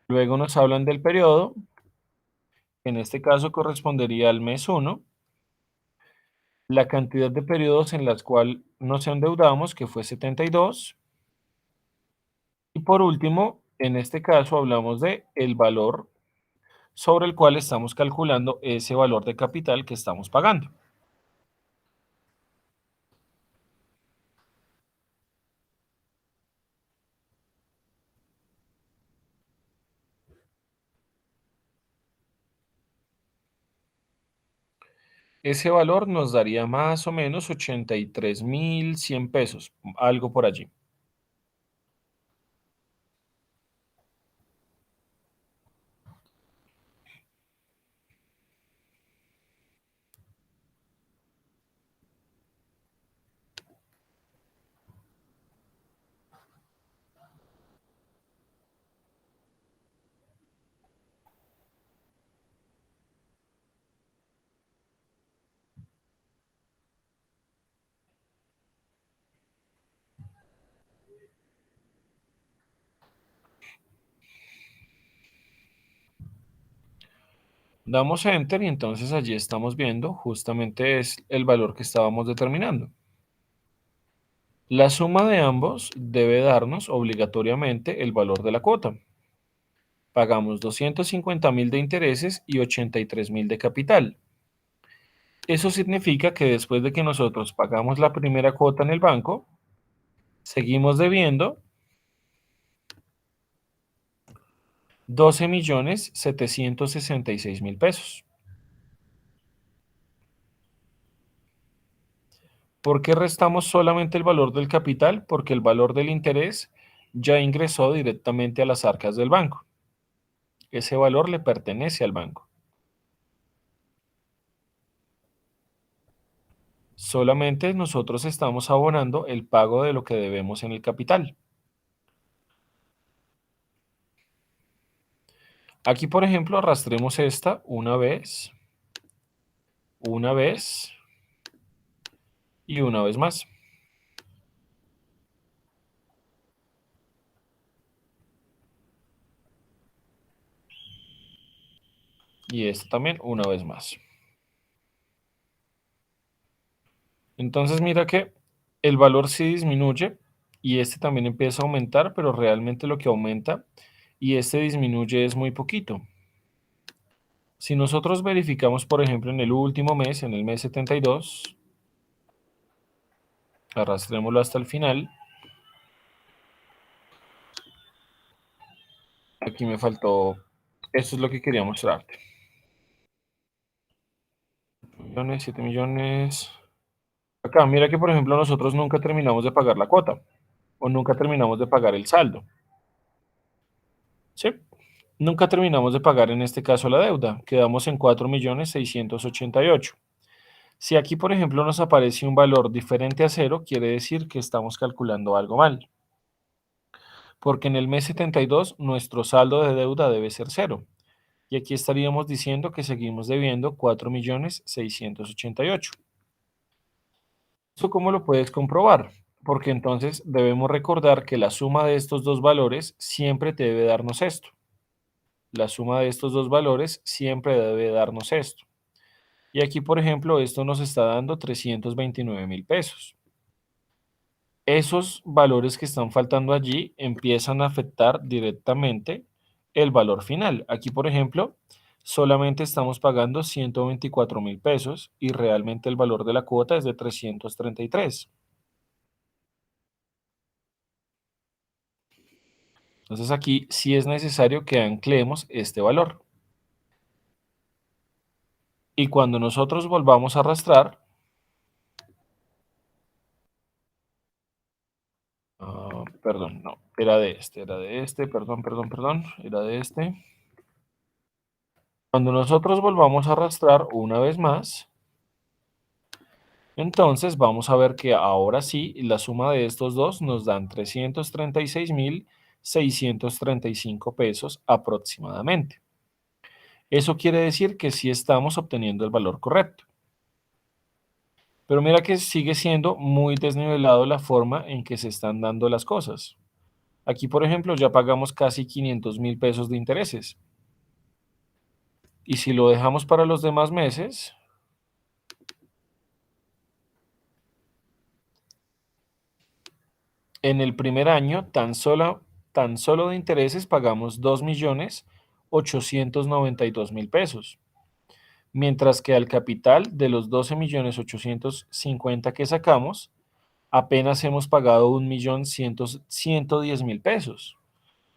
luego nos hablan del periodo, que en este caso correspondería al mes 1, la cantidad de periodos en las cuales nos endeudamos, que fue 72, y por último, en este caso hablamos de el valor sobre el cual estamos calculando ese valor de capital que estamos pagando. Ese valor nos daría más o menos 83.100 pesos, algo por allí. Damos Enter y entonces allí estamos viendo justamente es el valor que estábamos determinando. La suma de ambos debe darnos obligatoriamente el valor de la cuota. Pagamos 250.000 de intereses y 83.000 de capital. Eso significa que después de que nosotros pagamos la primera cuota en el banco, seguimos debiendo 12.766.000 pesos. ¿Por qué restamos solamente el valor del capital? Porque el valor del interés ya ingresó directamente a las arcas del banco. ese valor le pertenece al banco. Solamente nosotros estamos abonando el pago de lo que debemos en el capital. Aquí, por ejemplo, arrastremos esta una vez y una vez más. Y esta también una vez más. Entonces mira que el valor sí disminuye y este también empieza a aumentar, pero realmente lo que aumenta y este disminuye es muy poquito. Si nosotros verificamos, por ejemplo, en el último mes, en el mes 72, arrastrémoslo hasta el final. Aquí me faltó, esto es lo que quería mostrarte. millones, 7 millones. Acá, mira que por ejemplo nosotros nunca terminamos de pagar la cuota o nunca terminamos de pagar el saldo. ¿Sí? Nunca terminamos de pagar en este caso la deuda. Quedamos en 4.688.000. Si aquí, por ejemplo, nos aparece un valor diferente a cero, quiere decir que estamos calculando algo mal. Porque en el mes 72 nuestro saldo de deuda debe ser cero. Y aquí estaríamos diciendo que seguimos debiendo 4.688.000. ¿Eso cómo lo puedes comprobar? Porque entonces debemos recordar que la suma de estos dos valores siempre te debe darnos esto. La suma de estos dos valores siempre debe darnos esto. Y aquí, por ejemplo, esto nos está dando 329.000 pesos. Esos valores que están faltando allí empiezan a afectar directamente el valor final. Aquí, por ejemplo, solamente estamos pagando 124.000 pesos y realmente el valor de la cuota es de 333. Entonces aquí sí es necesario que anclemos este valor. Y cuando nosotros volvamos a arrastrar, perdón, no, era de este, perdón, era de este. Cuando nosotros volvamos a arrastrar una vez más, entonces vamos a ver que ahora sí, la suma de estos dos nos dan 336.635 pesos aproximadamente. Eso quiere decir que sí estamos obteniendo el valor correcto. Pero mira que sigue siendo muy desnivelado la forma en que se están dando las cosas. Aquí, por ejemplo, ya pagamos casi 500.000 pesos de intereses. Y si lo dejamos para los demás meses, en el primer año tan solo de intereses pagamos 2.892.000 pesos. Mientras que al capital de los 12.850.000 que sacamos, apenas hemos pagado 1.110.000 pesos.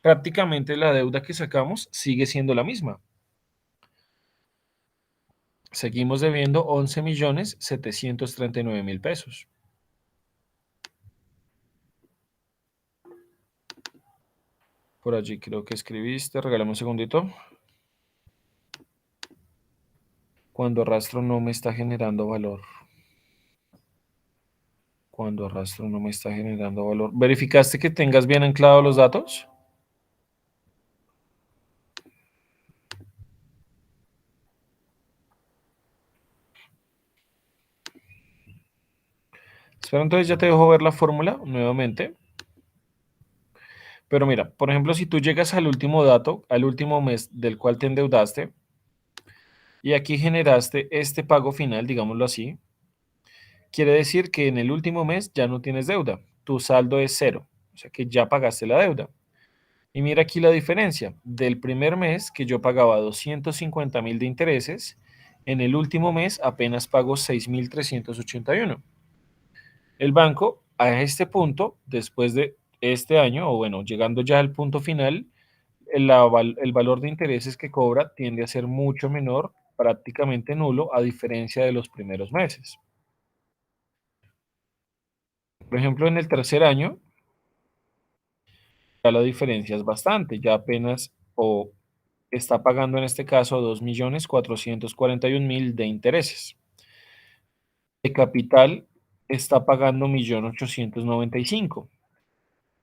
Prácticamente la deuda que sacamos sigue siendo la misma. Seguimos debiendo 11.739.000 pesos. Por allí creo que escribiste, regálame un segundito. Cuando arrastro no me está generando valor. Cuando arrastro no me está generando valor. ¿Verificaste que tengas bien anclados los datos? Espera, entonces ya te dejo ver la fórmula nuevamente. Pero mira, por ejemplo, si tú llegas al último dato, al último mes del cual te endeudaste, y aquí generaste este pago final, digámoslo así, quiere decir que en el último mes ya no tienes deuda. Tu saldo es cero, o sea que ya pagaste la deuda. Y mira aquí la diferencia. Del primer mes que yo pagaba 250.000 de intereses, en el último mes apenas pago 6.381. El banco a este punto, después de este año, o bueno, llegando ya al punto final, el valor de intereses que cobra tiende a ser mucho menor, prácticamente nulo, a diferencia de los primeros meses. Por ejemplo, en el tercer año, ya la diferencia es bastante, ya apenas, o está pagando en este caso 2.441.000 de intereses. De capital está pagando 1.895.000.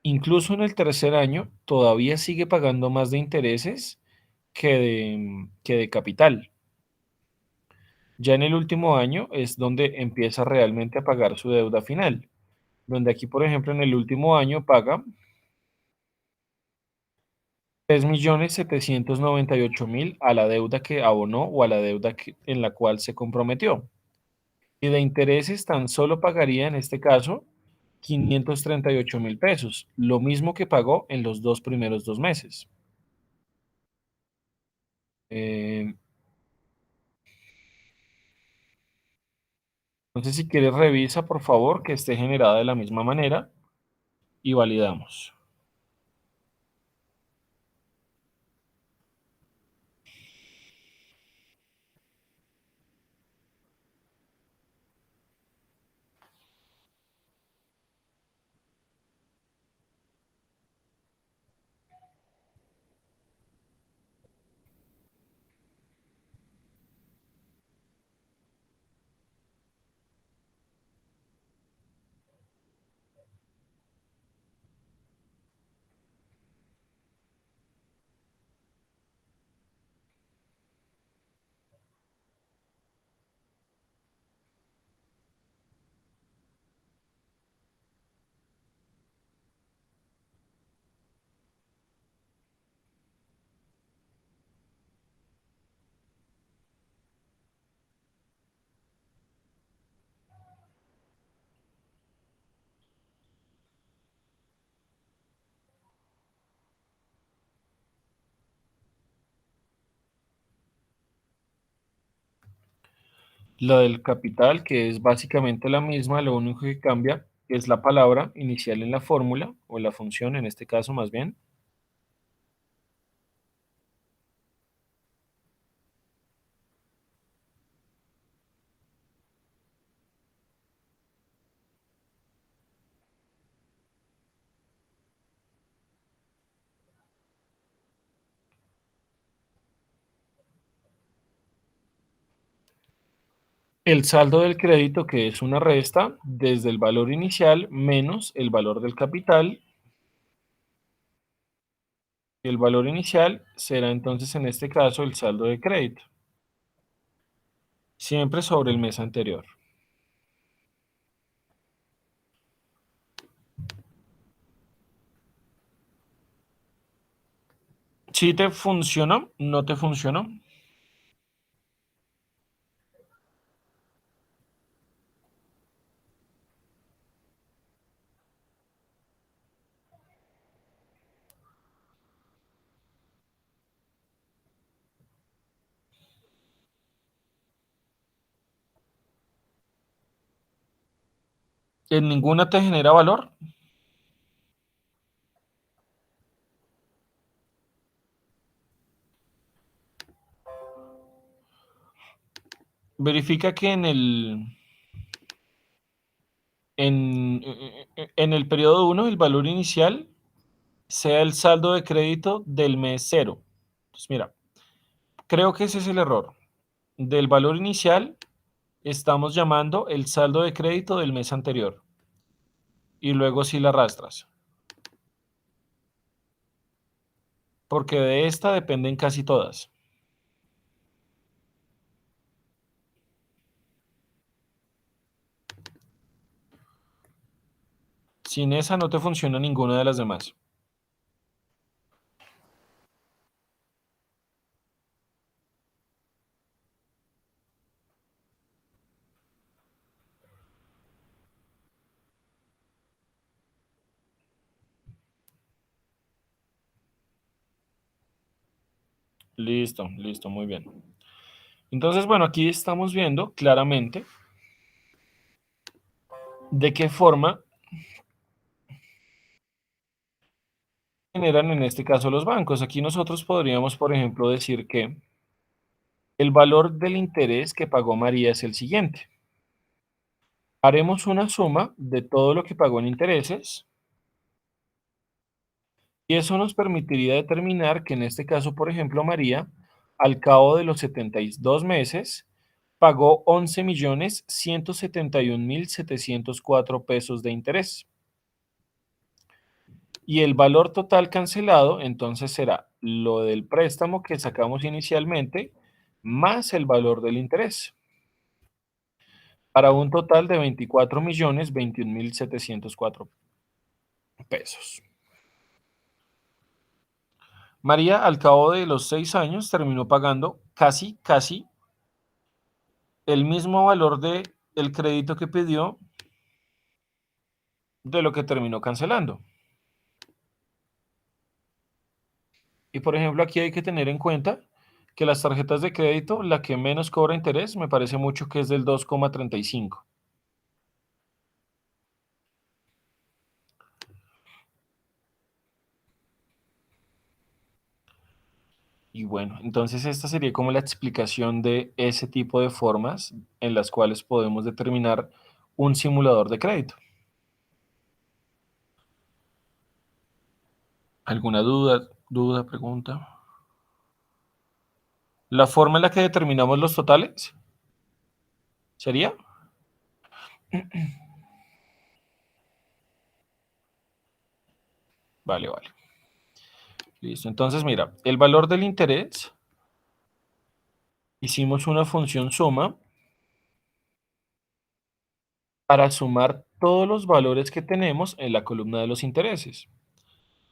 Incluso en el tercer año todavía sigue pagando más de intereses que de capital. Ya en el último año es donde empieza realmente a pagar su deuda final, donde aquí, por ejemplo, en el último año paga 3.798.000 a la deuda que abonó o a la deuda en la cual se comprometió. Y de intereses tan solo pagaría en este caso 538.000 pesos, lo mismo que pagó en los dos primeros 2 meses. Eh, entonces, si quieres, revisa por favor que esté generada de la misma manera y validamos. La del capital, que es básicamente la misma, lo único que cambia es la palabra inicial en la fórmula, o la función en este caso más bien. El saldo del crédito, que es una resta desde el valor inicial menos el valor del capital. El valor inicial será entonces en este caso el saldo de crédito, siempre sobre el mes anterior. Si te funcionó, no te funcionó. En ninguna te genera valor. Verifica que en el periodo 1 el valor inicial sea el saldo de crédito del mes cero. Pues mira, creo que ese es el error. Del valor inicial estamos llamando el saldo de crédito del mes anterior y luego sí la arrastras, porque de esta dependen casi todas. Sin esa no te funciona ninguna de las demás. Listo, listo, muy bien. Entonces, bueno, aquí estamos viendo claramente de qué forma generan en este caso los bancos. Aquí nosotros podríamos, por ejemplo, decir que el valor del interés que pagó María es el siguiente. Haremos una suma de todo lo que pagó en intereses Y eso nos permitiría determinar que en este caso, por ejemplo, María, al cabo de los 72 meses, pagó 11.171.704 pesos de interés. Y el valor total cancelado, entonces será lo del préstamo que sacamos inicialmente, más el valor del interés, para un total de 24.021.704 pesos. María, al cabo de los 6 años, terminó pagando casi el mismo valor de el crédito que pidió de lo que terminó cancelando. Y por ejemplo, aquí hay que tener en cuenta que las tarjetas de crédito, la que menos cobra interés, me parece mucho que es del 2,35. Y bueno, entonces esta sería como la explicación de ese tipo de formas en las cuales podemos determinar un simulador de crédito. ¿Alguna duda, pregunta? ¿La forma en la que determinamos los totales? ¿Sería? Vale, vale. Listo. Entonces, mira, el valor del interés, hicimos una función suma para sumar todos los valores que tenemos en la columna de los intereses.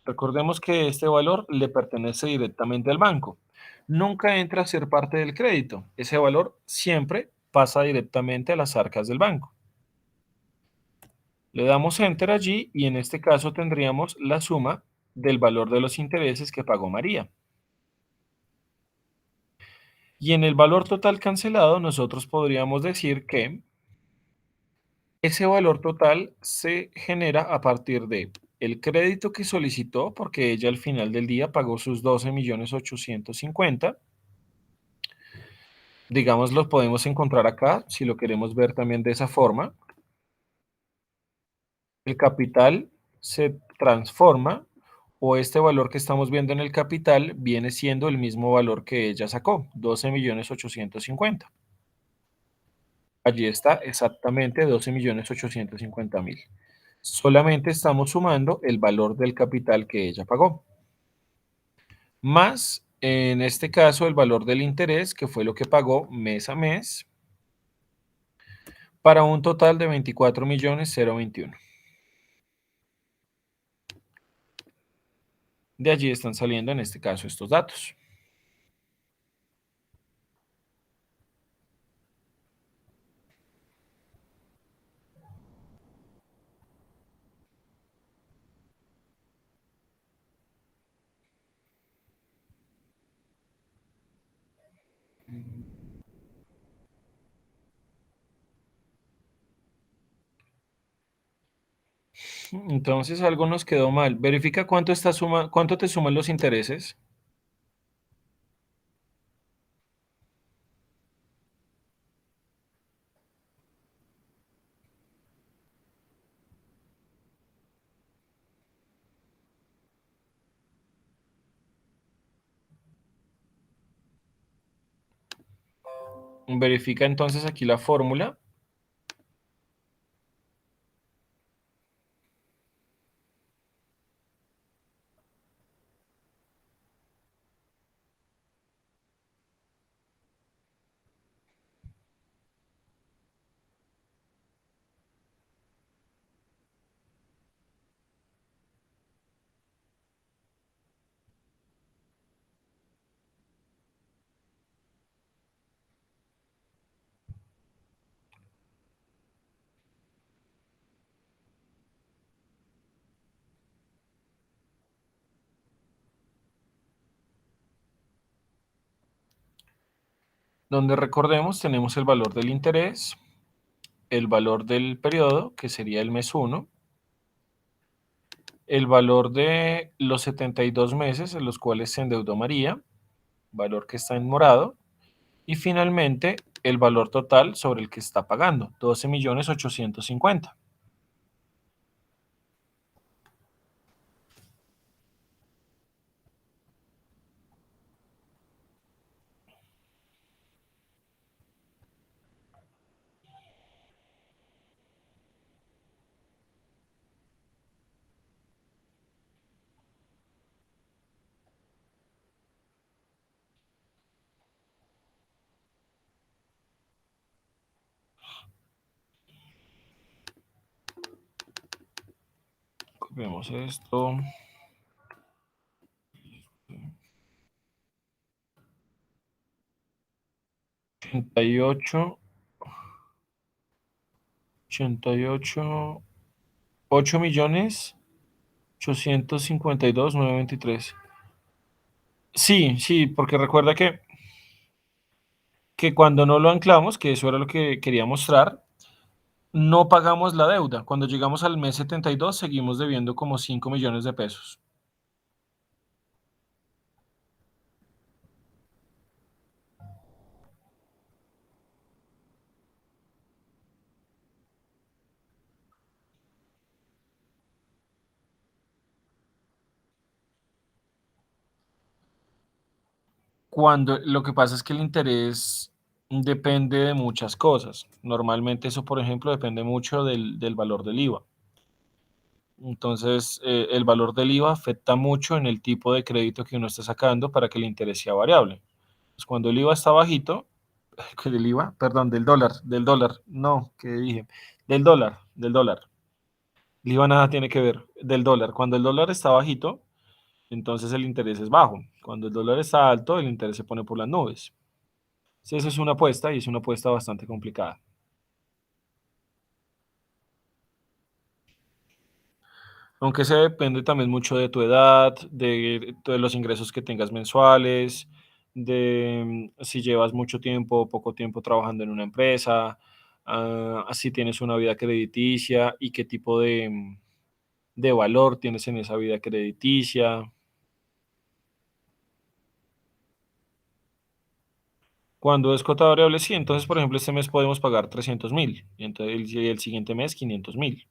Recordemos que este valor le pertenece directamente al banco. Nunca entra a ser parte del crédito. Ese valor siempre pasa directamente a las arcas del banco. Le damos Enter allí y en este caso tendríamos la suma del valor de los intereses que pagó María. Y en el valor total cancelado nosotros podríamos decir que ese valor total se genera a partir de el crédito que solicitó, porque ella al final del día pagó sus 12.850.000. Digamos, lo podemos encontrar acá, si lo queremos ver también de esa forma. El capital se transforma, o este valor que estamos viendo en el capital viene siendo el mismo valor que ella sacó, 12.850.000. Allí está exactamente 12.850.000. Solamente estamos sumando el valor del capital que ella pagó, más en este caso el valor del interés, que fue lo que pagó mes a mes, para un total de 24.021.000. De allí están saliendo en este caso estos datos. Entonces algo nos quedó mal. Verifica cuánto te suman los intereses. Verifica entonces aquí la fórmula. Donde recordemos tenemos el valor del interés, el valor del periodo, que sería el mes 1, el valor de los 72 meses en los cuales se endeudó María, valor que está en morado, y finalmente el valor total sobre el que está pagando, 12.850.000. Vemos esto. 88, 88, 8 millones 852.923. Sí, sí, porque recuerda que cuando no lo anclamos, que eso era lo que quería mostrar, no pagamos la deuda. Cuando llegamos al mes 72, seguimos debiendo como 5 millones de pesos. Cuando lo que pasa es que el interés depende de muchas cosas. Normalmente eso, por ejemplo, depende mucho del valor del IVA. Entonces, el valor del IVA afecta mucho en el tipo de crédito que uno está sacando para que el interés sea variable. Pues cuando el IVA está bajito, que del IVA, perdón, del dólar, no, ¿qué dije? Del dólar. El IVA nada tiene que ver, del dólar. Cuando el dólar está bajito, entonces el interés es bajo. Cuando el dólar está alto, el interés se pone por las nubes. Sí, eso es una apuesta y es una apuesta bastante complicada. Aunque se depende también mucho de tu edad, de los ingresos que tengas mensuales, de si llevas mucho tiempo o poco tiempo trabajando en una empresa, si tienes una vida crediticia y qué tipo de valor tienes en esa vida crediticia. Cuando es cuota variable, sí, entonces, por ejemplo, este mes podemos pagar 300.000, y entonces el siguiente mes 500.000,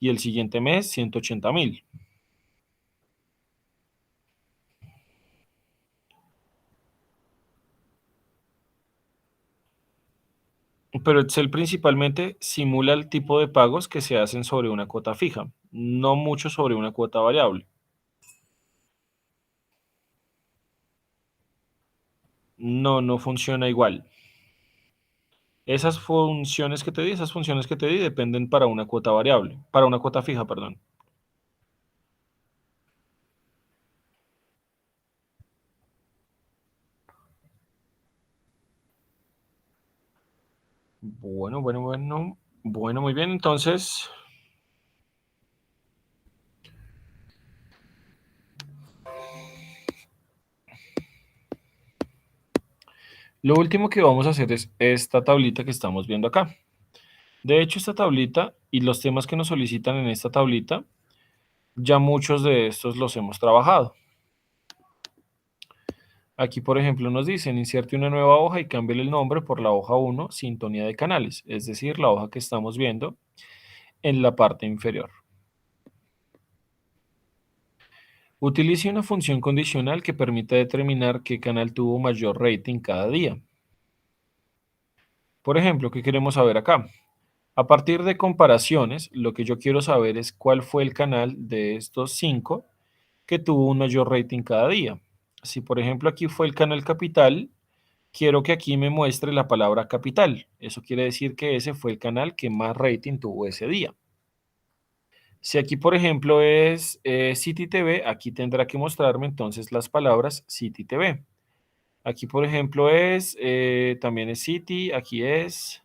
y el siguiente mes 180.000. Pero Excel principalmente simula el tipo de pagos que se hacen sobre una cuota fija, no mucho sobre una cuota variable. No, no funciona igual. Esas funciones que te di dependen para una cuota variable, para una cuota fija, perdón. Bueno, bueno, bueno. Bueno, muy bien. Entonces, lo último que vamos a hacer es esta tablita que estamos viendo acá. De hecho, esta tablita y los temas que nos solicitan en esta tablita, ya muchos de estos los hemos trabajado. Aquí, por ejemplo, nos dicen, inserte una nueva hoja y cámbiale el nombre por la hoja 1, sintonía de canales, es decir, la hoja que estamos viendo en la parte inferior. Utilice una función condicional que permita determinar qué canal tuvo mayor rating cada día. Por ejemplo, ¿qué queremos saber acá? A partir de comparaciones, lo que yo quiero saber es cuál fue el canal de estos 5 que tuvo un mayor rating cada día. Si, por ejemplo, aquí fue el canal capital, quiero que aquí me muestre la palabra capital. Eso quiere decir que ese fue el canal que más rating tuvo ese día. Si aquí, por ejemplo, es City TV, aquí tendrá que mostrarme entonces las palabras City TV. Aquí, por ejemplo, también es City, aquí es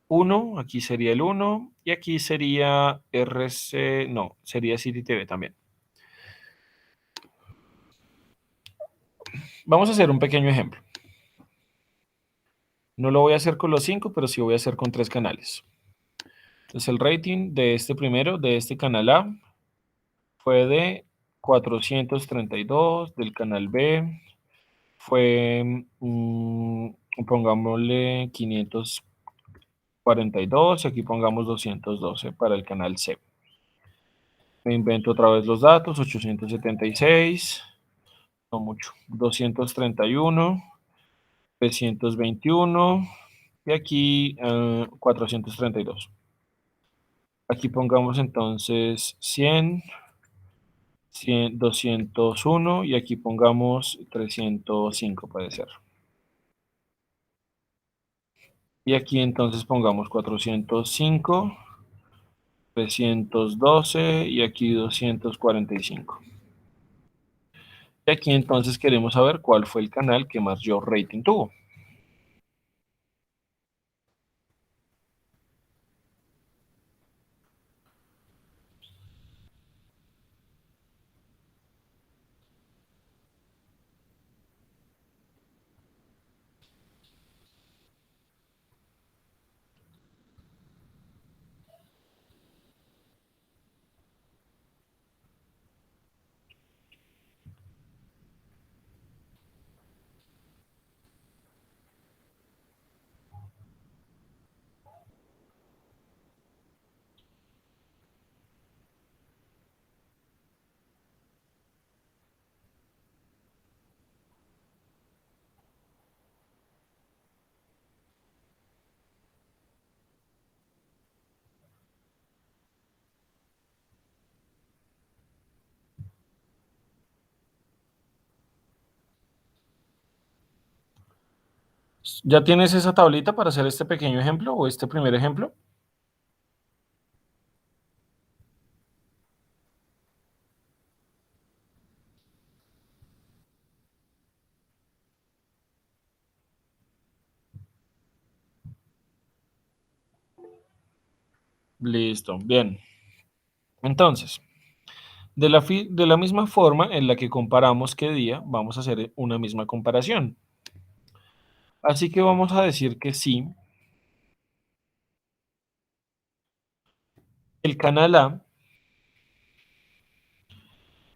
1, aquí sería el 1 y aquí sería RC, no, sería City TV también. Vamos a hacer un pequeño ejemplo. No lo voy a hacer con los 5, pero sí voy a hacer con 3 canales. Entonces el rating de este primero, de este canal A, fue de 432, del canal B fue, pongámosle 542, y aquí pongamos 212 para el canal C. Me invento otra vez los datos, 876, no mucho, 231, 321 y aquí 432. Aquí pongamos entonces 100, 100, 201 y aquí pongamos 305 puede ser. Y aquí entonces pongamos 405 312 y aquí 245. Y aquí entonces queremos saber cuál fue el canal que mayor rating tuvo. ¿Ya tienes esa tablita para hacer este pequeño ejemplo o este primer ejemplo? Listo, bien. Entonces, de la misma forma en la que comparamos qué día, vamos a hacer una misma comparación. Así que vamos a decir que sí, el canal A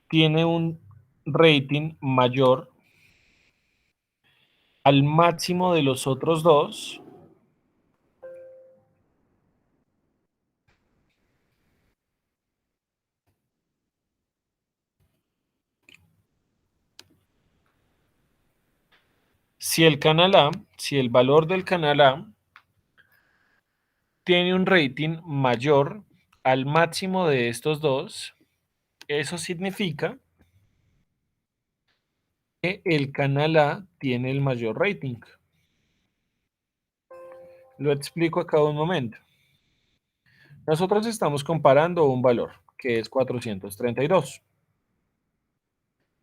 tiene un rating mayor al máximo de los otros dos, si el canal A, si el valor del canal A tiene un rating mayor al máximo de estos dos, eso significa que el canal A tiene el mayor rating. Lo explico acá un momento. Nosotros estamos comparando un valor que es 432.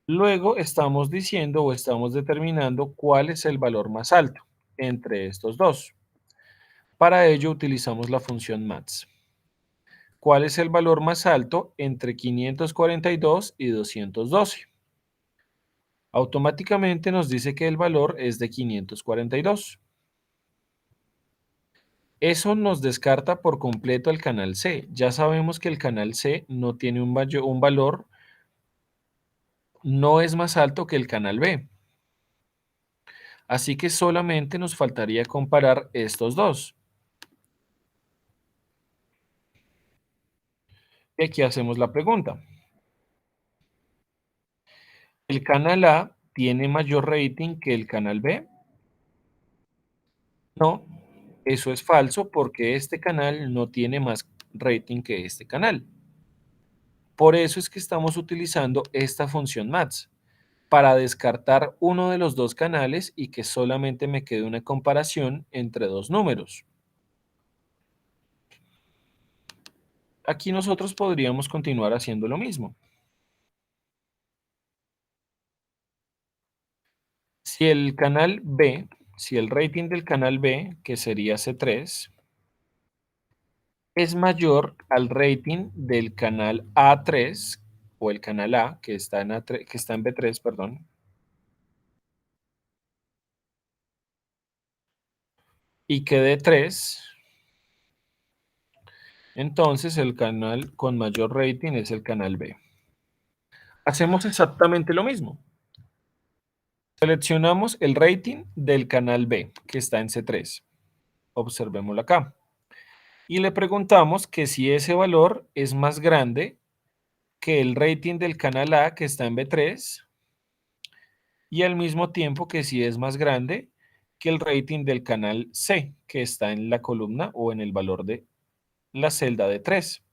Luego estamos diciendo o estamos determinando cuál es el valor más alto entre estos dos. Para ello utilizamos la función max. ¿Cuál es el valor más alto entre 542 y 212? Automáticamente nos dice que el valor es de 542. Eso nos descarta por completo el canal C. Ya sabemos que el canal C no tiene un valor, no es más alto que el canal B. Así que solamente nos faltaría comparar estos dos. Y aquí hacemos la pregunta. ¿El canal A tiene mayor rating que el canal B? No, eso es falso porque este canal no tiene más rating que este canal. Por eso es que estamos utilizando esta función max para descartar uno de los dos canales y que solamente me quede una comparación entre dos números. Aquí nosotros podríamos continuar haciendo lo mismo. Si el canal B, si el rating del canal B, que sería C3, es mayor al rating del canal A3 o el canal A, que está en, A3, que está en B3, perdón, y que D3, entonces el canal con mayor rating es el canal B. Hacemos exactamente lo mismo. Seleccionamos el rating del canal B, que está en C3. Observémoslo acá. Y le preguntamos que si ese valor es más grande que el rating del canal A, que está en B3, y al mismo tiempo que si es más grande que el rating del canal C, que está en la columna o en el valor de la celda de 3.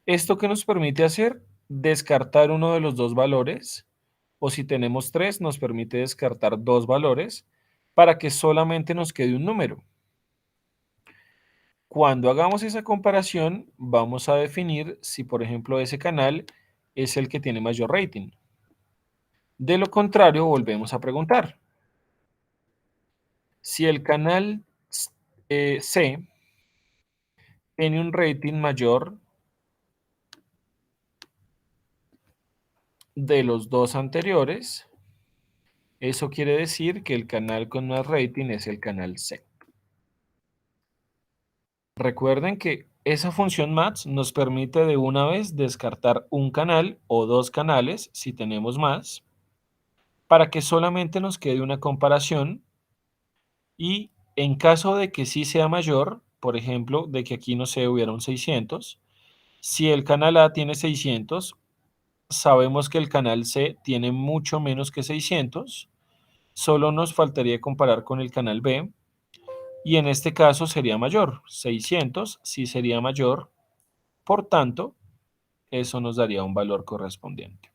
¿Esto qué nos permite hacer? Descartar uno de los dos valores, o si tenemos tres, nos permite descartar dos valores para que solamente nos quede un número. Cuando hagamos esa comparación, vamos a definir si, por ejemplo, ese canal es el que tiene mayor rating. De lo contrario, volvemos a preguntar. Si el canal C tiene un rating mayor de los dos anteriores, eso quiere decir que el canal con más rating es el canal C. Recuerden que esa función max nos permite de una vez descartar un canal o dos canales, si tenemos más, para que solamente nos quede una comparación y en caso de que sí sea mayor, por ejemplo, de que aquí no se hubiera un 600, si el canal A tiene 600, sabemos que el canal C tiene mucho menos que 600, solo nos faltaría comparar con el canal B y en este caso sería mayor, 600 sí sería mayor, por tanto, eso nos daría un valor correspondiente.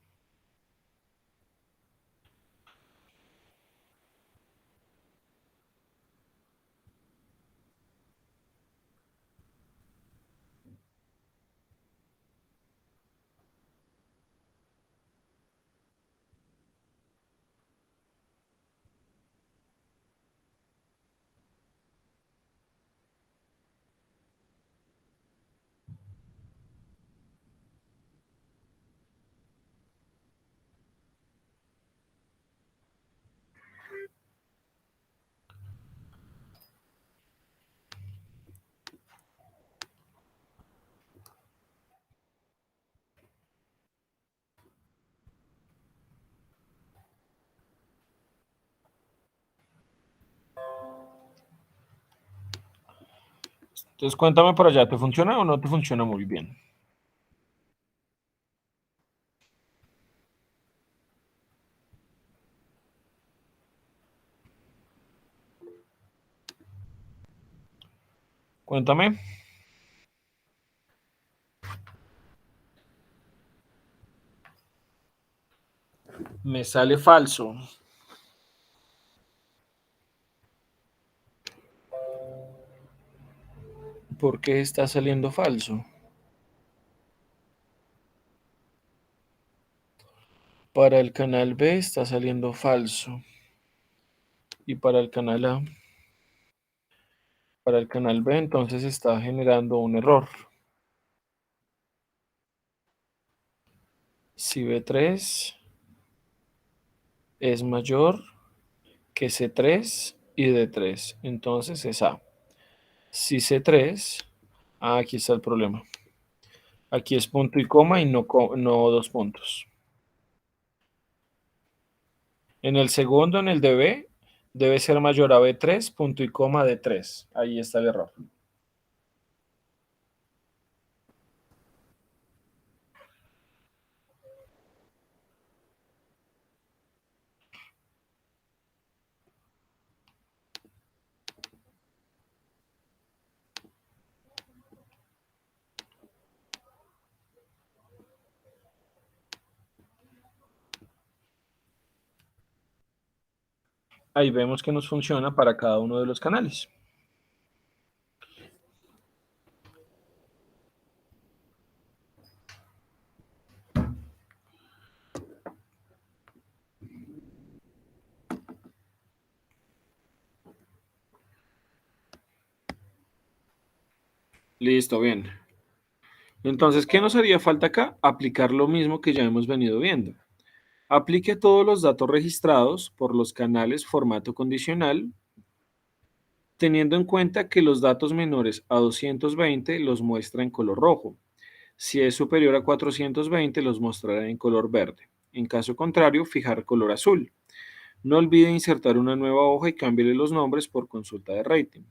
Entonces cuéntame por allá, ¿te funciona o no te funciona muy bien? Cuéntame. Me sale falso. ¿Por qué está saliendo falso? Para el canal B está saliendo falso. Y para el canal B entonces está generando un error. Si B3 es mayor que C3 y D3, entonces es A. Si C3, aquí está el problema. Aquí es punto y coma y no, no dos puntos. En el segundo, en el de B, debe ser mayor a B3, punto y coma D3. Ahí está el error. Ahí vemos que nos funciona para cada uno de los canales. Listo, bien. Entonces, ¿qué nos haría falta acá? Aplicar lo mismo que ya hemos venido viendo. Aplique todos los datos registrados por los canales formato condicional, teniendo en cuenta que los datos menores a 220 los muestra en color rojo. Si es superior a 420, los mostrará en color verde. En caso contrario, fijar color azul. No olvide insertar una nueva hoja y cámbiale los nombres por consulta de rating.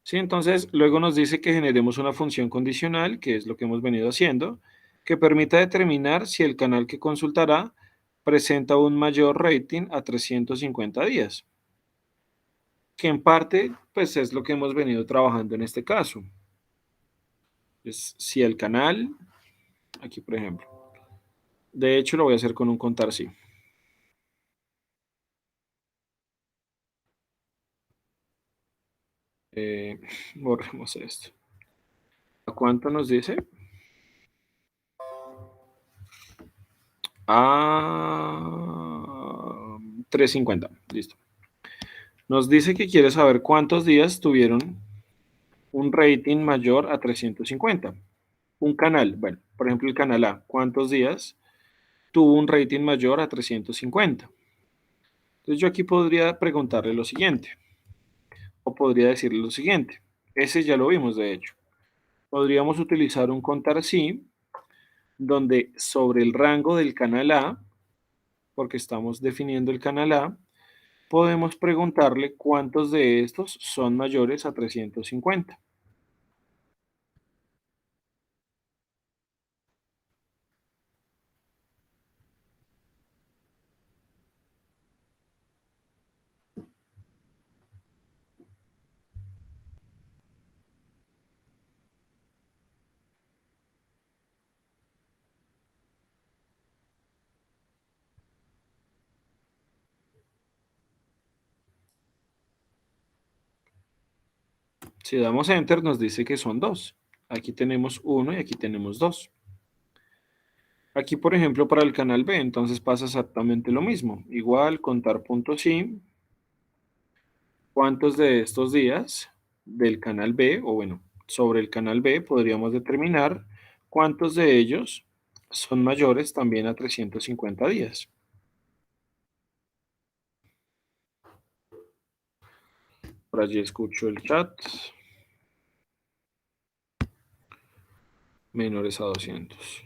Sí, entonces luego nos dice que generemos una función condicional, que es lo que hemos venido haciendo, que permita determinar si el canal que consultará presenta un mayor rating a 350 días, que en parte pues es lo que hemos venido trabajando en este caso. Es si el canal, aquí por ejemplo, de hecho lo voy a hacer con un contar sí. Borremos esto. ¿A cuánto nos dice? A 350. Listo. Nos dice que quiere saber cuántos días tuvieron un rating mayor a 350. Un canal, bueno, por ejemplo el canal A, ¿cuántos días tuvo un rating mayor a 350? Entonces yo aquí podría preguntarle lo siguiente, o podría decirle lo siguiente. Ese ya lo vimos, de hecho. Podríamos utilizar un contar sí, donde sobre el rango del canal A, porque estamos definiendo el canal A, podemos preguntarle cuántos de estos son mayores a 350. Si damos enter nos dice que son dos. Aquí tenemos uno y aquí tenemos dos. Aquí, por ejemplo, para el canal B, entonces pasa exactamente lo mismo. Igual, contar punto sí. ¿Cuántos de estos días del canal B, o bueno, sobre el canal B, podríamos determinar cuántos de ellos son mayores también a 350 días? Por allí escucho el chat. Menores a 200.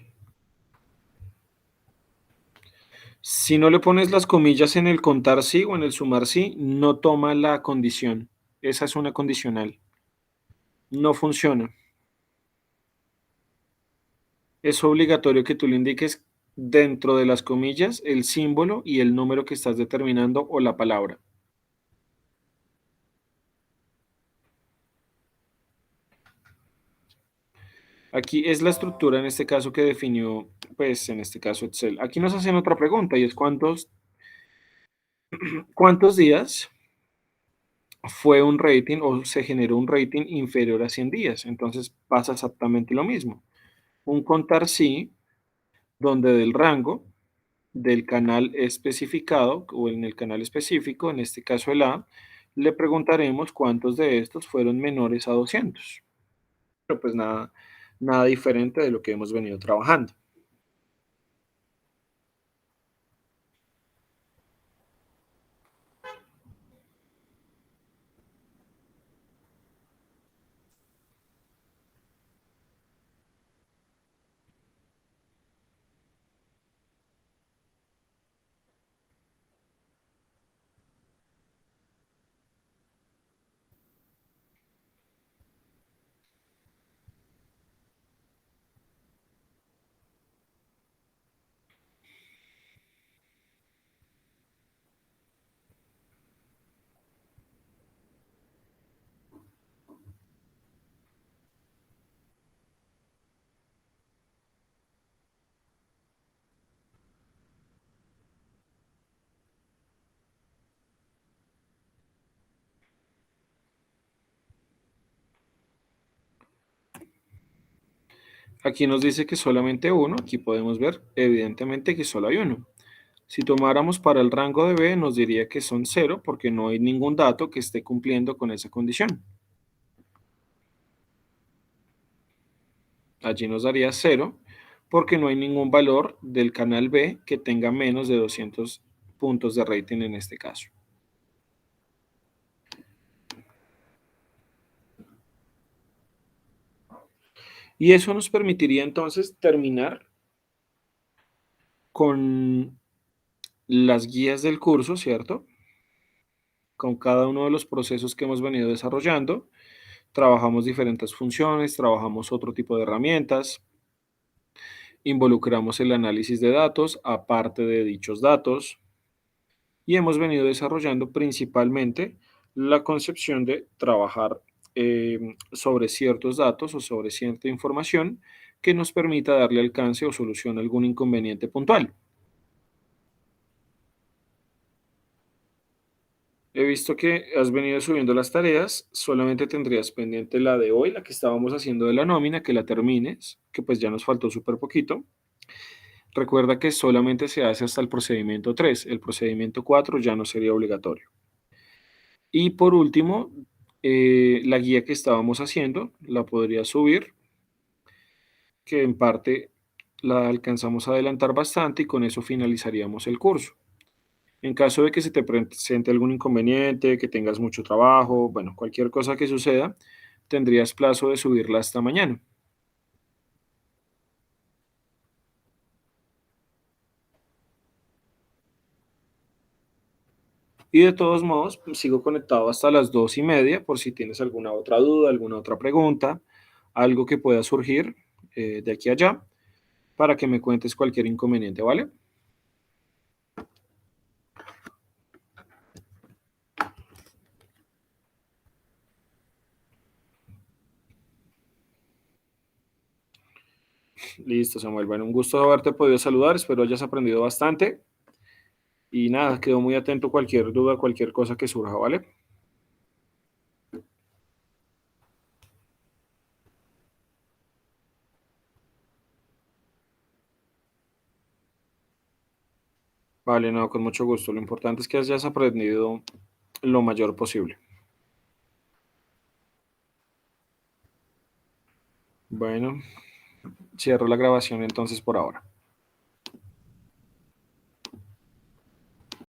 Si no le pones las comillas en el contar sí o en el sumar sí, no toma la condición. Esa es una condicional. No funciona. Es obligatorio que tú le indiques dentro de las comillas el símbolo y el número que estás determinando o la palabra. Aquí es la estructura en este caso que definió, pues en este caso Excel. Aquí nos hacen otra pregunta y es cuántos días fue un rating o se generó un rating inferior a 100 días. Entonces pasa exactamente lo mismo. Un contar sí, donde del rango del canal especificado o en el canal específico, en este caso el A, le preguntaremos cuántos de estos fueron menores a 200. Pero pues nada diferente de lo que hemos venido trabajando. Aquí nos dice que solamente uno, aquí podemos ver evidentemente que solo hay uno. Si tomáramos para el rango de B, nos diría que son cero porque no hay ningún dato que esté cumpliendo con esa condición. Allí nos daría cero porque no hay ningún valor del canal B que tenga menos de 200 puntos de rating en este caso. Y eso nos permitiría entonces terminar con las guías del curso, ¿cierto? Con cada uno de los procesos que hemos venido desarrollando. Trabajamos diferentes funciones, trabajamos otro tipo de herramientas, involucramos el análisis de datos, aparte de dichos datos, y hemos venido desarrollando principalmente la concepción de trabajar sobre ciertos datos o sobre cierta información que nos permita darle alcance o solución a algún inconveniente puntual. he visto que has venido subiendo las tareas, solamente tendrías pendiente la de hoy, la que estábamos haciendo de la nómina, que la termines, que pues ya nos faltó súper poquito. Recuerda que solamente se hace hasta el procedimiento 3. El procedimiento 4 ya no sería obligatorio. Y por último, la guía que estábamos haciendo la podría subir, que en parte la alcanzamos a adelantar bastante y con eso finalizaríamos el curso. En caso de que se te presente algún inconveniente, que tengas mucho trabajo, bueno, cualquier cosa que suceda, tendrías plazo de subirla hasta mañana. Y de todos modos, pues, sigo conectado hasta las 2:30 por si tienes alguna otra duda, alguna otra pregunta, algo que pueda surgir de aquí a allá, para que me cuentes cualquier inconveniente, ¿vale? Listo, Samuel. Bueno, un gusto haberte podido saludar. Espero hayas aprendido bastante. Y nada, quedo muy atento a cualquier duda, cualquier cosa que surja, ¿vale? Vale, no, con mucho gusto. Lo importante es que hayas aprendido lo mayor posible. Bueno, cierro la grabación entonces por ahora.